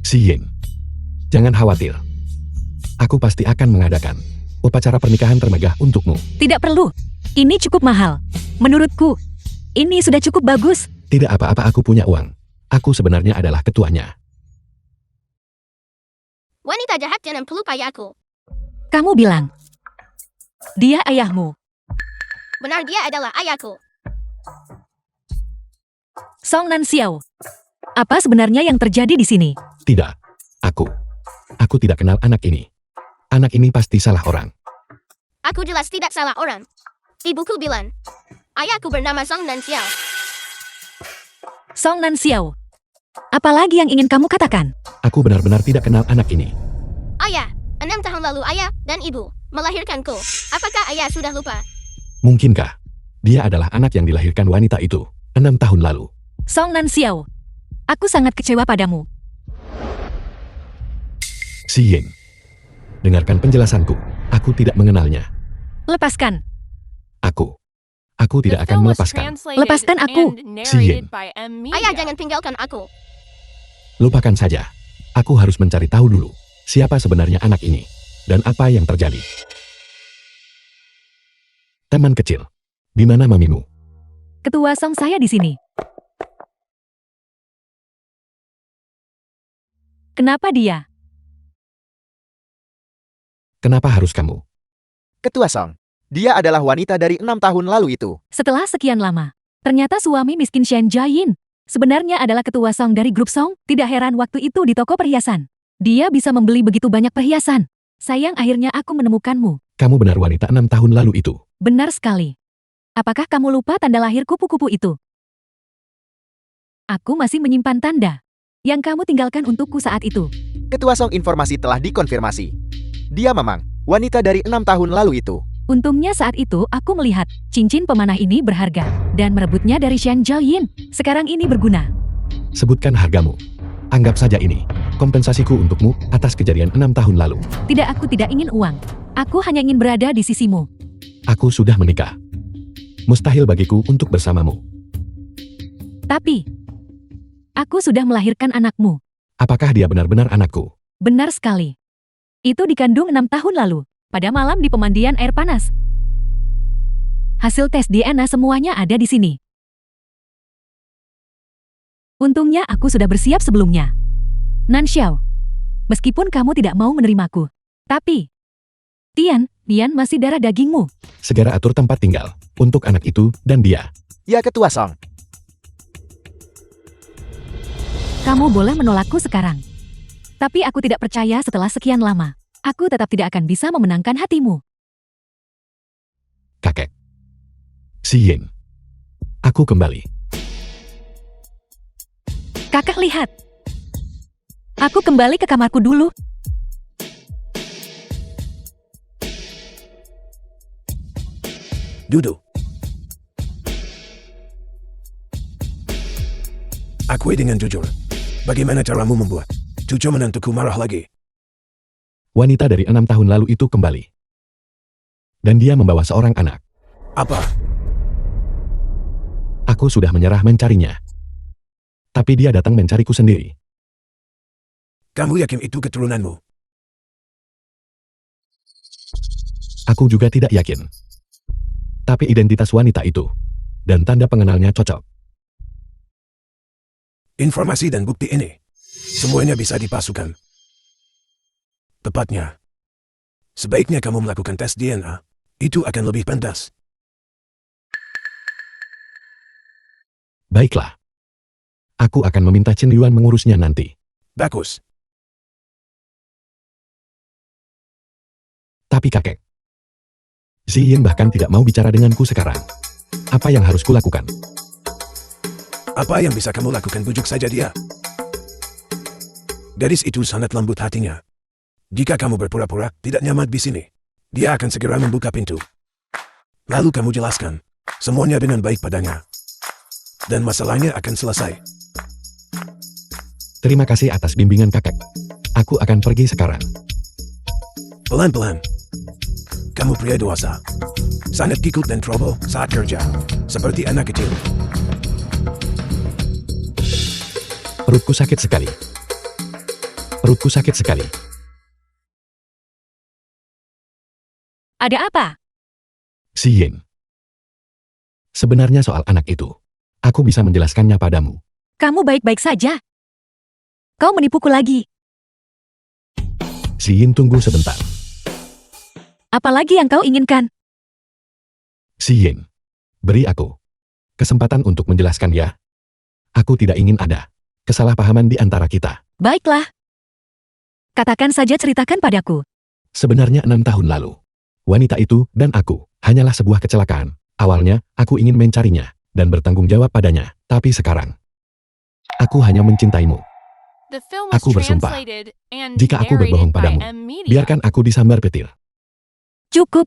Xiying, jangan khawatir. Aku pasti akan mengadakan upacara pernikahan termegah untukmu. Tidak perlu. Ini cukup mahal. Menurutku, ini sudah cukup bagus. Tidak apa-apa, aku punya uang. Aku sebenarnya adalah ketuanya. Wanita jahat jangan pelupai aku. Kamu bilang, dia ayahmu. Benar, dia adalah ayahku. Song Nan Xiao. Apa sebenarnya yang terjadi di sini? Tidak. Aku tidak kenal anak ini. Anak ini pasti salah orang. Aku jelas tidak salah orang. Ibuku bilang, ayahku bernama Song Nan Xiao. Song Nan Xiao. Apalagi yang ingin kamu katakan? Aku benar-benar tidak kenal anak ini. Ayah, 6 tahun lalu ayah dan ibu melahirkanku. Apakah ayah sudah lupa? Mungkinkah dia adalah anak yang dilahirkan wanita itu 6 tahun lalu? Song Nan Xiao. Aku sangat kecewa padamu. Xiying, dengarkan penjelasanku. Aku tidak mengenalnya. Lepaskan. Aku The tidak akan film was melepaskan. translated Lepaskan aku. and Xiying. narrated by M Ayah, Media. jangan tinggalkan aku. Lupakan saja. Aku harus mencari tahu dulu siapa sebenarnya anak ini dan apa yang terjadi. Teman kecil, di mana mamimu? Ketua Song saya di sini. Kenapa dia? Kenapa harus kamu? Ketua Song, dia adalah wanita dari 6 tahun lalu itu. Setelah sekian lama, ternyata suami miskin Shen Jiayin sebenarnya adalah ketua Song dari grup Song. Tidak heran waktu itu di toko perhiasan. Dia bisa membeli begitu banyak perhiasan. Sayang akhirnya aku menemukanmu. Kamu benar wanita 6 tahun lalu itu. Benar sekali. Apakah kamu lupa tanda lahir kupu-kupu itu? Aku masih menyimpan tanda yang kamu tinggalkan untukku saat itu. Ketua Song, informasi telah dikonfirmasi. Dia memang wanita dari 6 tahun lalu itu. Untungnya saat itu aku melihat cincin pemanah ini berharga dan merebutnya dari Shen Jiayin. Sekarang ini berguna. Sebutkan hargamu. Anggap saja ini kompensasiku untukmu atas kejadian 6 tahun lalu. Tidak, aku tidak ingin uang. Aku hanya ingin berada di sisimu. Aku sudah menikah. Mustahil bagiku untuk bersamamu. Tapi, aku sudah melahirkan anakmu. Apakah dia benar-benar anakku? Benar sekali. Itu dikandung 6 tahun lalu, pada malam di pemandian air panas. Hasil tes DNA semuanya ada di sini. Untungnya aku sudah bersiap sebelumnya. Nan Xiao, meskipun kamu tidak mau menerimaku, tapi Tian masih darah dagingmu. Segera atur tempat tinggal untuk anak itu dan dia. Ya, Ketua Song. Kamu boleh menolakku sekarang. Tapi aku tidak percaya setelah sekian lama. Aku tetap tidak akan bisa memenangkan hatimu. Kakek. Xiying. Aku kembali. Kakak lihat. Aku kembali ke kamarku dulu. Duduk. Akui dengan jujur. Bagaimana caramu membuat cucu menantuku marah lagi? Wanita dari 6 tahun lalu itu kembali. Dan dia membawa seorang anak. Apa? Aku sudah menyerah mencarinya. Tapi dia datang mencariku sendiri. Kamu yakin itu keturunanmu? Aku juga tidak yakin. Tapi identitas wanita itu dan tanda pengenalnya cocok. Informasi dan bukti ini semuanya bisa dipasukan. Tepatnya, sebaiknya kamu melakukan tes DNA. Itu akan lebih pantas. Baiklah. Aku akan meminta Chen Yuan mengurusnya nanti. Bagus. Tapi kakek, Ziyin bahkan tidak mau bicara denganku sekarang. Apa yang harus kulakukan? Apa yang bisa kamu lakukan? Bujuk saja dia. Gadis itu sangat lembut hatinya. Jika kamu berpura-pura tidak nyaman di sini, dia akan segera membuka pintu. Lalu kamu jelaskan semuanya dengan baik padanya. Dan masalahnya akan selesai. Terima kasih atas bimbingan kakek. Aku akan pergi sekarang. Pelan-pelan. Kamu pria dewasa. Sangat kikuk dan trouble saat kerja. Seperti anak kecil. Perutku sakit sekali. Perutku sakit sekali. Ada apa? Ziyin. Sebenarnya soal anak itu, aku bisa menjelaskannya padamu. Kamu baik-baik saja. Kau menipuku lagi. Ziyin, tunggu sebentar. Apalagi yang kau inginkan? Ziyin, beri aku kesempatan untuk menjelaskan ya. Aku tidak ingin ada kesalahpahaman di antara kita. Baiklah. Katakan saja, ceritakan padaku. Sebenarnya 6 tahun lalu, wanita itu dan aku hanyalah sebuah kecelakaan. Awalnya, aku ingin mencarinya dan bertanggung jawab padanya. Tapi sekarang, aku hanya mencintaimu. The film was Aku bersumpah, translated and jika aku berbohong narrated by padamu, M Media. biarkan aku disambar petir. Cukup.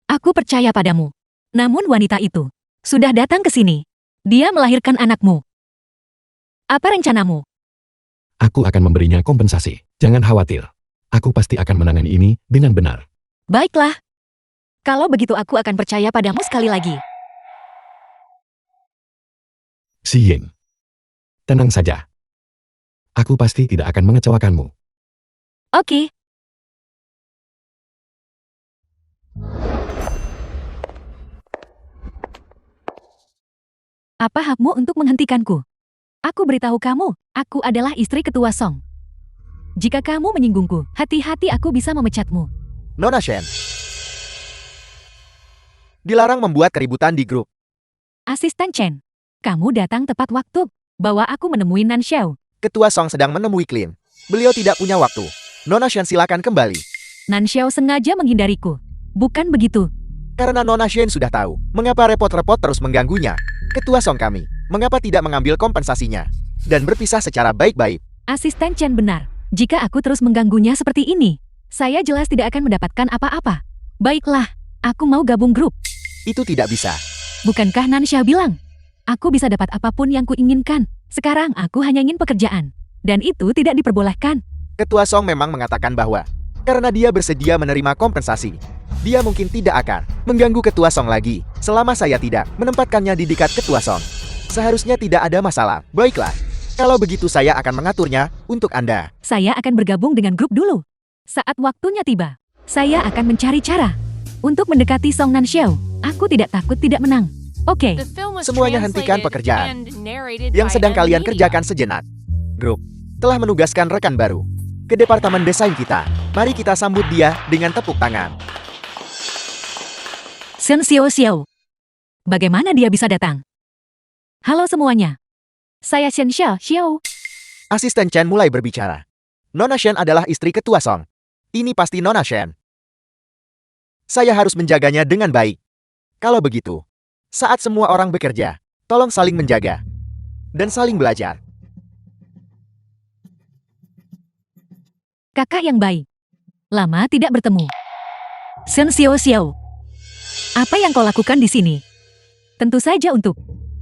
Aku percaya padamu. Namun wanita itu sudah datang ke sini. Dia melahirkan anakmu. Apa rencanamu? Aku akan memberinya kompensasi. Jangan khawatir. Aku pasti akan menangani ini dengan benar. Baiklah. Kalau begitu aku akan percaya padamu sekali lagi. Ziyin, tenang saja. Aku pasti tidak akan mengecewakanmu. Oke. Apa hakmu untuk menghentikanku? Aku beritahu kamu, aku adalah istri ketua Song. Jika kamu menyinggungku, hati-hati aku bisa memecatmu. Nona Shen. Dilarang membuat keributan di grup. Asisten Chen, kamu datang tepat waktu. Bawa aku menemui Nan Xiao. Ketua Song sedang menemui Clean. Beliau tidak punya waktu. Nona Shen, silakan kembali. Nan Xiao sengaja menghindariku. Bukan begitu. Karena Nona Shen sudah tahu mengapa repot-repot terus mengganggunya. Ketua Song kami, mengapa tidak mengambil kompensasinya dan berpisah secara baik-baik? Asisten Chen benar. Jika aku terus mengganggunya seperti ini, saya jelas tidak akan mendapatkan apa-apa. Baiklah, aku mau gabung grup. Itu tidak bisa. Bukankah Nan Xiao bilang, aku bisa dapat apapun yang kuinginkan. Sekarang aku hanya ingin pekerjaan. Dan itu tidak diperbolehkan. Ketua Song memang mengatakan bahwa karena dia bersedia menerima kompensasi, dia mungkin tidak akan mengganggu Ketua Song lagi selama saya tidak menempatkannya di dekat Ketua Song. Seharusnya tidak ada masalah. Baiklah, kalau begitu saya akan mengaturnya untuk Anda. Saya akan bergabung dengan grup dulu. Saat waktunya tiba, saya akan mencari cara untuk mendekati Song Nan Xiao. Aku tidak takut tidak menang. Oke. The film was Semuanya hentikan translated pekerjaan and narrated yang by sedang M kalian Media. kerjakan sejenak. Grup telah menugaskan rekan baru ke departemen desain kita. Mari kita sambut dia dengan tepuk tangan. Shen Xiao Xiao. Bagaimana dia bisa datang? Halo semuanya. Saya Shen Xiao Xiao. Asisten Chen mulai berbicara. Nona Shen adalah istri Ketua Song. Ini pasti Nona Shen. Saya harus menjaganya dengan baik. Kalau begitu, saat semua orang bekerja, tolong saling menjaga dan saling belajar. Kakak yang baik. Lama tidak bertemu. Shen Xiao. Apa yang kau lakukan di sini? Tentu saja untuk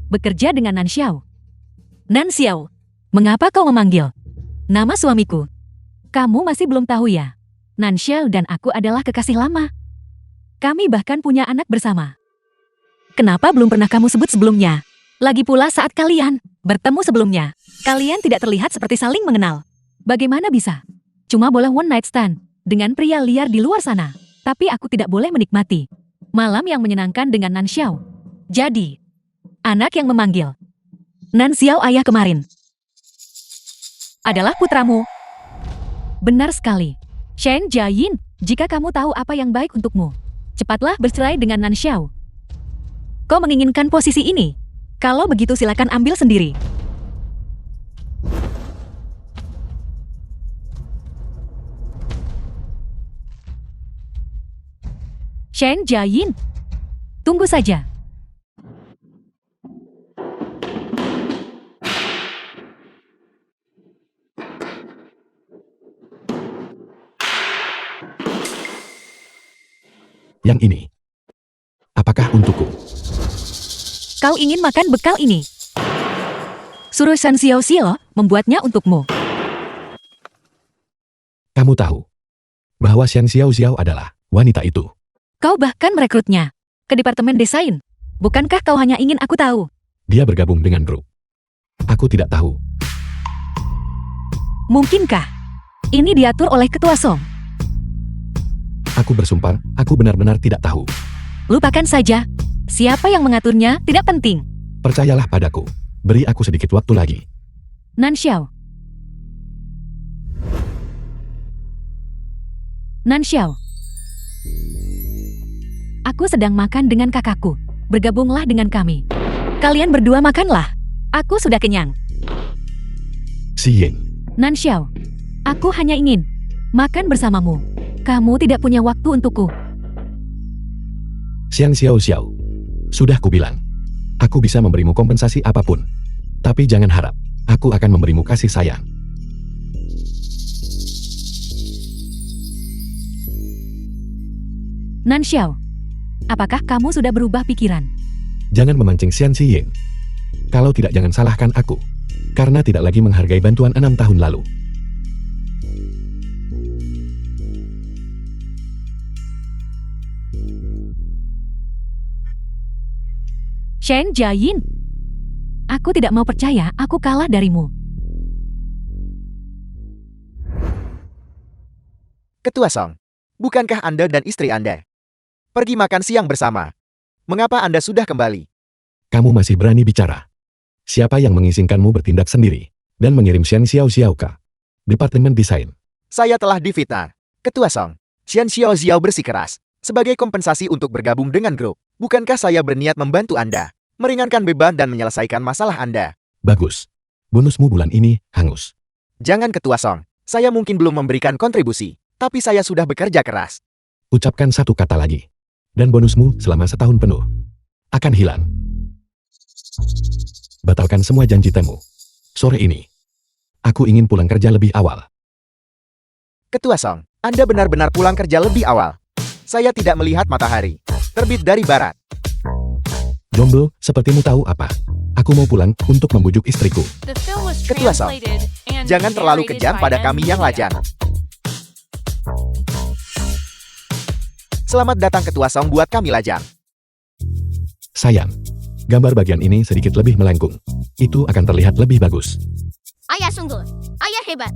bekerja dengan Nan Xiao. Nan Xiao, mengapa kau memanggil nama suamiku? Kamu masih belum tahu ya? Nan Xiao dan aku adalah kekasih lama. Kami bahkan punya anak bersama. Kenapa belum pernah kamu sebut sebelumnya? Lagi pula saat kalian bertemu sebelumnya, kalian tidak terlihat seperti saling mengenal. Bagaimana bisa? Cuma boleh one night stand dengan pria liar di luar sana. Tapi aku tidak boleh menikmati malam yang menyenangkan dengan Nan Xiao. Jadi, anak yang memanggil Nan Xiao ayah kemarin adalah putramu. Benar sekali. Shen Jiayin, jika kamu tahu apa yang baik untukmu, cepatlah bercerai dengan Nan Xiao. Kau menginginkan posisi ini? Kalau begitu silakan ambil sendiri. Shen Jiayin, tunggu saja. Yang ini. Apakah untukku? Kau ingin makan bekal ini? Suruh Shen Xiao membuatnya untukmu. Kamu tahu bahwa Shen Xiao adalah wanita itu. Kau bahkan merekrutnya ke departemen desain. Bukankah kau hanya ingin aku tahu? Dia bergabung dengan grup. Aku tidak tahu. Mungkinkah ini diatur oleh Ketua Song? Aku bersumpah, aku benar-benar tidak tahu. Lupakan saja. Siapa yang mengaturnya tidak penting. Percayalah padaku. Beri aku sedikit waktu lagi. Nan Xiao. Nan Xiao. Aku sedang makan dengan kakakku. Bergabunglah dengan kami. Kalian berdua makanlah. Aku sudah kenyang. Si Ying. Nan Xiao. Aku hanya ingin makan bersamamu. Kamu tidak punya waktu untukku. Xiang Xiao. Sudah kubilang. Aku bisa memberimu kompensasi apapun. Tapi jangan harap, aku akan memberimu kasih sayang. Nan Xiao. Apakah kamu sudah berubah pikiran? Jangan memancing Xian Si Ying. Kalau tidak jangan salahkan aku. Karena tidak lagi menghargai bantuan 6 tahun lalu. Shen Jiayin. Aku tidak mau percaya aku kalah darimu. Ketua Song, bukankah Anda dan istri Anda pergi makan siang bersama? Mengapa Anda sudah kembali? Kamu masih berani bicara. Siapa yang mengizinkanmu bertindak sendiri dan mengirim Xian Xiao ke Departemen Desain? Saya telah difitnah. Ketua Song, Xian Xiao bersikeras. Sebagai kompensasi untuk bergabung dengan grup, bukankah saya berniat membantu Anda, meringankan beban dan menyelesaikan masalah Anda? Bagus. Bonusmu bulan ini hangus. Jangan Ketua Song, saya mungkin belum memberikan kontribusi, tapi saya sudah bekerja keras. Ucapkan satu kata lagi. Dan bonusmu selama setahun penuh akan hilang. Batalkan semua janji temu. Sore ini, aku ingin pulang kerja lebih awal. Ketua Song, Anda benar-benar pulang kerja lebih awal. Saya tidak melihat matahari terbit dari barat. Jomblo, sepertimu tahu apa? Aku mau pulang untuk membujuk istriku. The film was Ketua Song, translated and jangan terlalu narrated kejam by pada M. kami yang Media. lajang. Selamat datang Ketua Song buat kami lajang. Sayang, gambar bagian ini sedikit lebih melengkung. Itu akan terlihat lebih bagus. Ayah sungguh. Ayah hebat.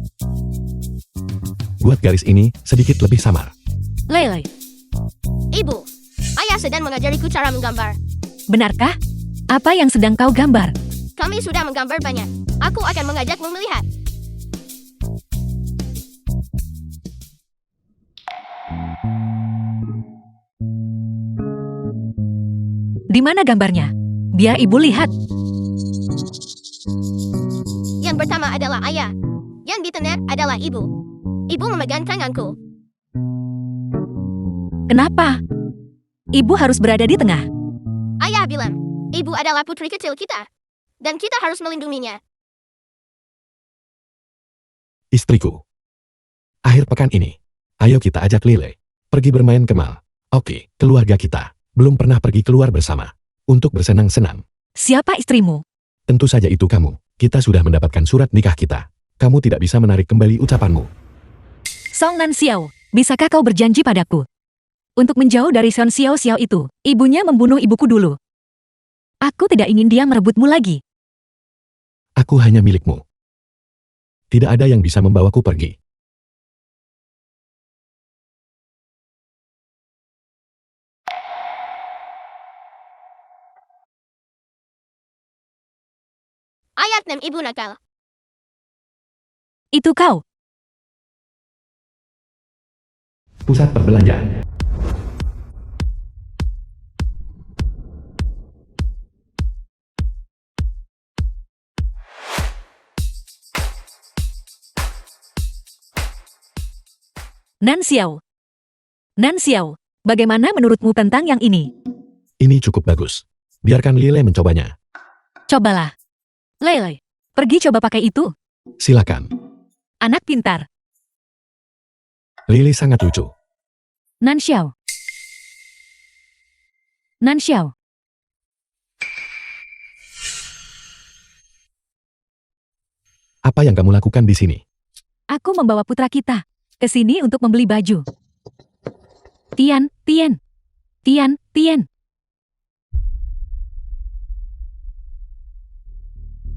Buat garis ini sedikit lebih samar. Lele, Ibu, ayah sedang mengajariku cara menggambar. benarkah? Apa yang sedang kau gambar? Kami sudah menggambar banyak. Aku akan mengajakmu melihat. Di mana gambarnya? Biar ibu lihat. Yang pertama adalah ayah. Yang di tengah adalah ibu. Ibu memegang tanganku. Kenapa? Ibu harus berada di tengah. Ayah bilang, ibu adalah putri kecil kita. Dan kita harus melindunginya. Istriku. Akhir pekan ini, ayo kita ajak Lile pergi bermain ke mall. Oke, keluarga kita belum pernah pergi keluar bersama untuk bersenang-senang. Siapa istrimu? Tentu saja itu kamu. Kita sudah mendapatkan surat nikah kita. Kamu tidak bisa menarik kembali ucapanmu. Song Nan Xiao, bisakah kau berjanji padaku? Untuk menjauh dari Son Xiao Xiao itu, ibunya membunuh ibuku dulu. Aku tidak ingin dia merebutmu lagi. Aku hanya milikmu. Tidak ada yang bisa membawaku pergi. Ayat nem ibu nakal. Itu kau. Pusat perbelanjaan. Nan Xiao. Nan Xiao, bagaimana menurutmu tentang yang ini? Ini cukup bagus. Biarkan Lile mencobanya. Cobalah. Lele, pergi coba pakai itu. Silakan. Anak pintar. Lile sangat lucu. Nan Xiao. Nan Xiao. Apa yang kamu lakukan di sini? Aku membawa putra kita ke sini untuk membeli baju. Tian, Tian. Tian, Tian.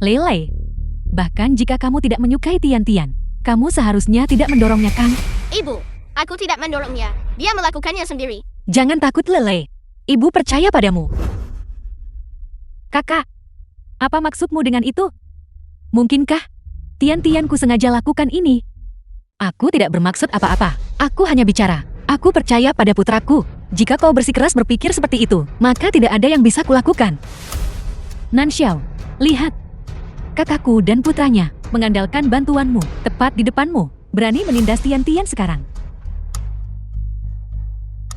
Lele. Bahkan jika kamu tidak menyukai Tian Tian, kamu seharusnya tidak mendorongnya, kan? Ibu, aku tidak mendorongnya. Dia melakukannya sendiri. Jangan takut, Lele. Ibu percaya padamu. Kakak, apa maksudmu dengan itu? Mungkinkah Tian Tianku sengaja lakukan ini? Aku tidak bermaksud apa-apa. Aku hanya bicara. Aku percaya pada putraku. Jika kau bersikeras berpikir seperti itu, maka tidak ada yang bisa kulakukan. Nan Xiao, lihat. Kakakku dan putranya mengandalkan bantuanmu tepat di depanmu. Berani menindas Tian Tian sekarang.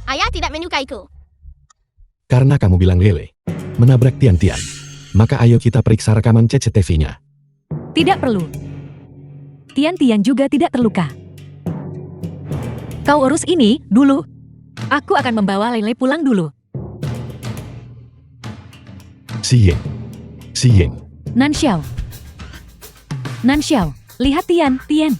Ayah tidak menyukaiku. Karena kamu bilang Lile menabrak Tian Tian. Maka ayo kita periksa rekaman CCTV-nya. Tidak perlu. Tian Tian juga tidak terluka. Kau urus ini dulu. Aku akan membawa Lele pulang dulu. Si Ying. Nan Xiao. Nan Xiao, lihat Tian Tian.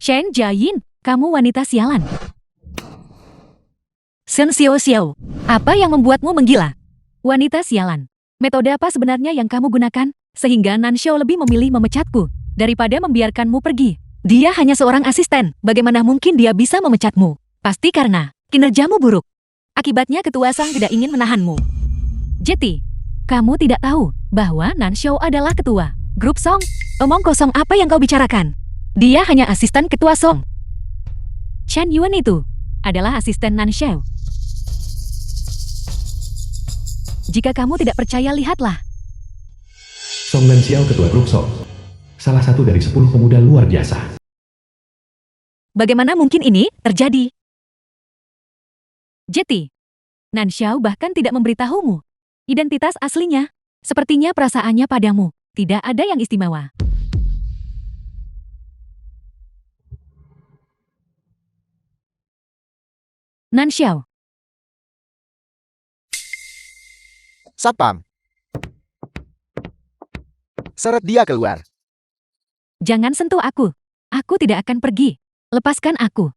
Shen Jiayin, kamu wanita sialan. Shen Xiao Xiao, apa yang membuatmu menggila? Wanita sialan. Metode apa sebenarnya yang kamu gunakan? Sehingga Nan Xiao lebih memilih memecatku daripada membiarkanmu pergi. Dia hanya seorang asisten. Bagaimana mungkin dia bisa memecatmu? Pasti karena kinerjamu buruk. Akibatnya ketua Sang tidak ingin menahanmu. Jeti, kamu tidak tahu bahwa Nan Xiao adalah ketua grup Song. Omong kosong apa yang kau bicarakan? Dia hanya asisten ketua Song. Chen Yuan itu adalah asisten Nan Xiao. Jika kamu tidak percaya, lihatlah. Song Nan Xiao ketua grup Song. Salah satu dari 10 pemuda luar biasa. Bagaimana mungkin ini terjadi? Jeti, Nan Xiao bahkan tidak memberitahumu identitas aslinya. Sepertinya perasaannya padamu tidak ada yang istimewa. Nan Xiao, Satpam. Seret dia keluar. jangan sentuh aku. Aku tidak akan pergi. Lepaskan aku.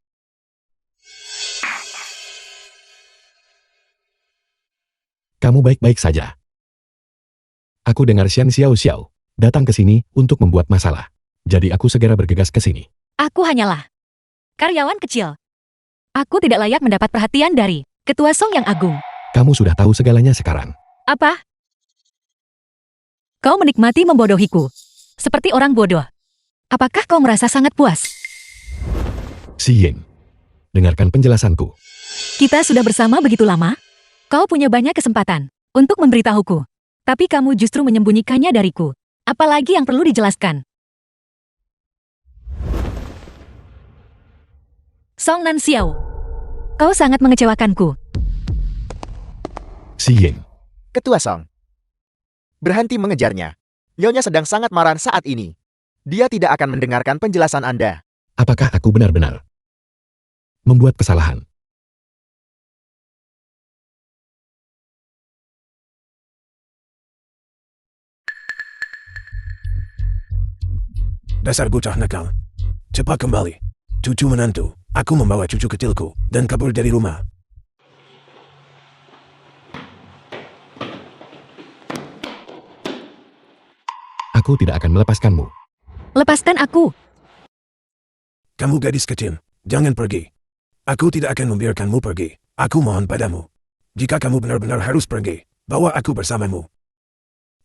Kamu baik-baik saja. Aku dengar Xian Xiao Xiao datang ke sini untuk membuat masalah. Jadi aku segera bergegas ke sini. Aku hanyalah karyawan kecil. Aku tidak layak mendapat perhatian dari ketua Song yang agung. Kamu sudah tahu segalanya sekarang. Apa? Kau menikmati membodohiku. Seperti orang bodoh. Apakah kau merasa sangat puas? Si Ying, dengarkan penjelasanku. Kita sudah bersama begitu lama. Kau punya banyak kesempatan untuk memberitahuku. Tapi kamu justru menyembunyikannya dariku. Apalagi yang perlu dijelaskan? Song Nan Xiao. Kau sangat mengecewakanku. Si Yin. Ketua Song. Berhenti mengejarnya. Nyonya sedang sangat marah saat ini. Dia tidak akan mendengarkan penjelasan Anda. Apakah aku benar-benar membuat kesalahan? Dasar bocah nakal. Cepat kembali. Cucu menantu. Aku membawa cucu kecilku dan kabur dari rumah. Aku tidak akan melepaskanmu. Lepaskan aku. Kamu gadis kecil. Jangan pergi. Aku tidak akan membiarkanmu pergi. Aku mohon padamu. Jika kamu benar-benar harus pergi, bawa aku bersamamu.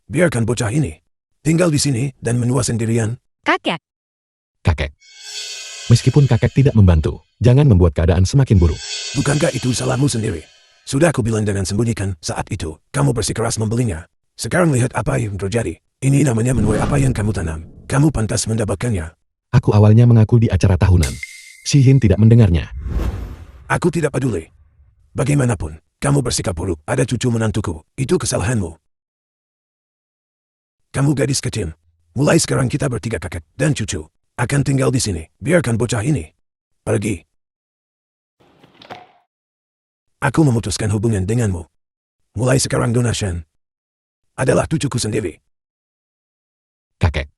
Biarkan bocah ini tinggal di sini dan menua sendirian. Kakek. Kakek. Meskipun kakek tidak membantu, jangan membuat keadaan semakin buruk. Bukankah itu salahmu sendiri? Sudah aku bilang dengan sembunyikan saat itu. Kamu bersikeras membelinya. Sekarang lihat apa yang terjadi. Ini namanya menuai apa yang kamu tanam. Kamu pantas mendapatkannya. Aku awalnya mengaku di acara tahunan. Si Yin tidak mendengarnya. Aku tidak peduli. Bagaimanapun, kamu bersikap buruk. Ada cucu menantuku. Itu kesalahanmu. Kamu gadis kecil. Mulai sekarang kita bertiga kakek dan cucu akan tinggal di sini. Biarkan bocah ini pergi. Aku memutuskan hubungan denganmu. Mulai sekarang Dona Shen adalah cucuku sendiri. Kakek.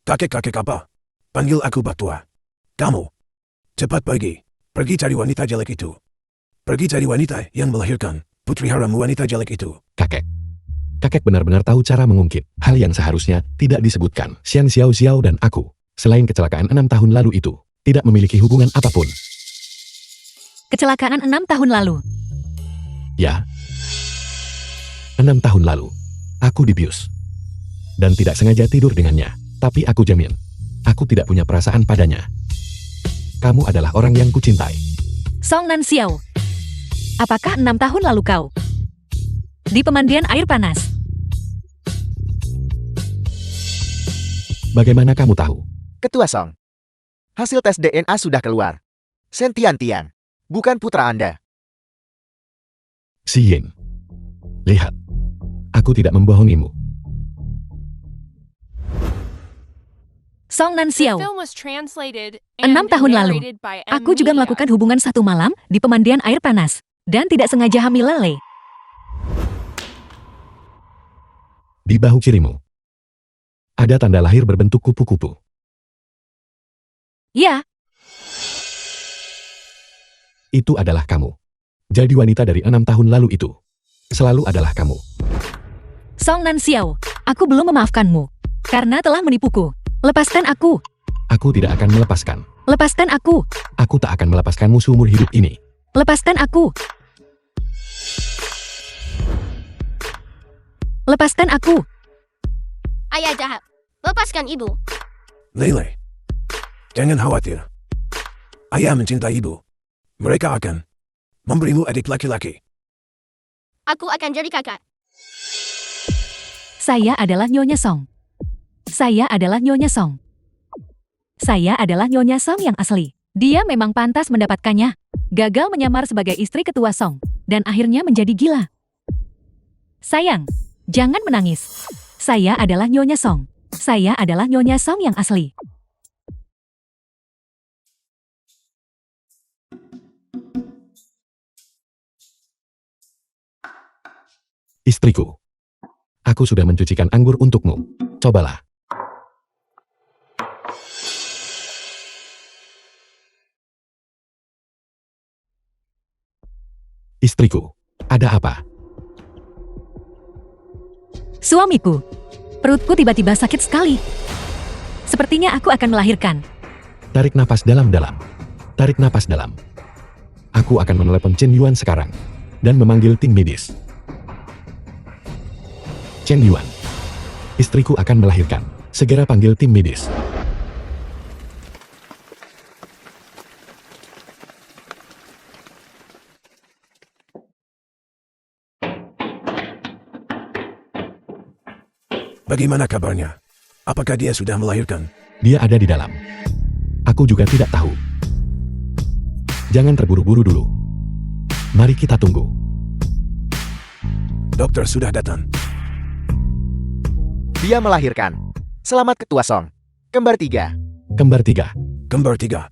Kakek-kakek apa? Panggil aku Batua. Kamu cepat pergi. Pergi cari wanita jelek itu. Pergi cari wanita yang melahirkan putri haram wanita jelek itu. Kakek. Kakek benar-benar tahu cara mengungkit hal yang seharusnya tidak disebutkan. Xian Xiao Xiao dan aku, selain kecelakaan 6 tahun lalu itu, tidak memiliki hubungan apapun. Kecelakaan 6 tahun lalu. Ya. 6 tahun lalu, aku dibius. Dan tidak sengaja tidur dengannya. Tapi aku jamin, aku tidak punya perasaan padanya. Kamu adalah orang yang kucintai. Song Nan Xiao. Apakah 6 tahun lalu kau di pemandian air panas? Bagaimana kamu tahu? Ketua Song. Hasil tes DNA sudah keluar. Shen Tian, bukan putra Anda. Si Yin. Lihat. Aku tidak membohongimu. Song Nan The Xiao. film was translated 6 and tahun lalu, narrated by aku juga M. Media. melakukan hubungan 1 malam di pemandian air panas. Dan tidak sengaja hamil lele. Di bahu kirimu. Ada tanda lahir berbentuk kupu-kupu. Ya, Itu adalah kamu. Jadi wanita dari 6 tahun lalu itu. Selalu adalah kamu. Song Nan Xiao. Aku belum memaafkanmu. Karena telah menipuku. Lepaskan aku. Aku tidak akan melepaskan. Lepaskan aku. Aku tak akan melepaskanmu seumur hidup ini. Lepaskan aku. Lepaskan aku. Ayah jahat. Lepaskan ibu. Lele, jangan khawatir. Ayah mencintai ibu. Mereka akan memberimu adik laki-laki. Aku akan jadi kakak. Saya adalah Nyonya Song. Saya adalah Nyonya Song. Saya adalah Nyonya Song yang asli. Dia memang pantas mendapatkannya. Gagal menyamar sebagai istri ketua Song. Dan akhirnya menjadi gila. Sayang, jangan menangis. Saya adalah Nyonya Song. Saya adalah Nyonya Song yang asli. Istriku. Aku sudah mencucikan anggur untukmu. Cobalah. Istriku. Ada apa? Suamiku. Perutku tiba-tiba sakit sekali. Sepertinya aku akan melahirkan. Tarik napas dalam-dalam. Tarik napas dalam. Aku akan menelepon Chen Yuan sekarang. Dan memanggil tim medis. Chen Yuan. Istriku akan melahirkan. Segera panggil tim medis. Bagaimana kabarnya? Apakah dia sudah melahirkan? Dia ada di dalam. Aku juga tidak tahu. Jangan terburu-buru dulu. Mari kita tunggu. Dokter sudah datang. Dia melahirkan. Selamat Ketua Song. Kembar 3. Kembar 3. Kembar 3.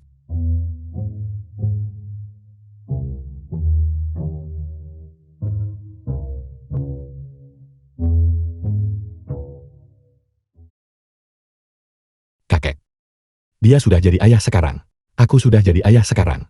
Kakek. Dia sudah jadi ayah sekarang. Aku sudah jadi ayah sekarang.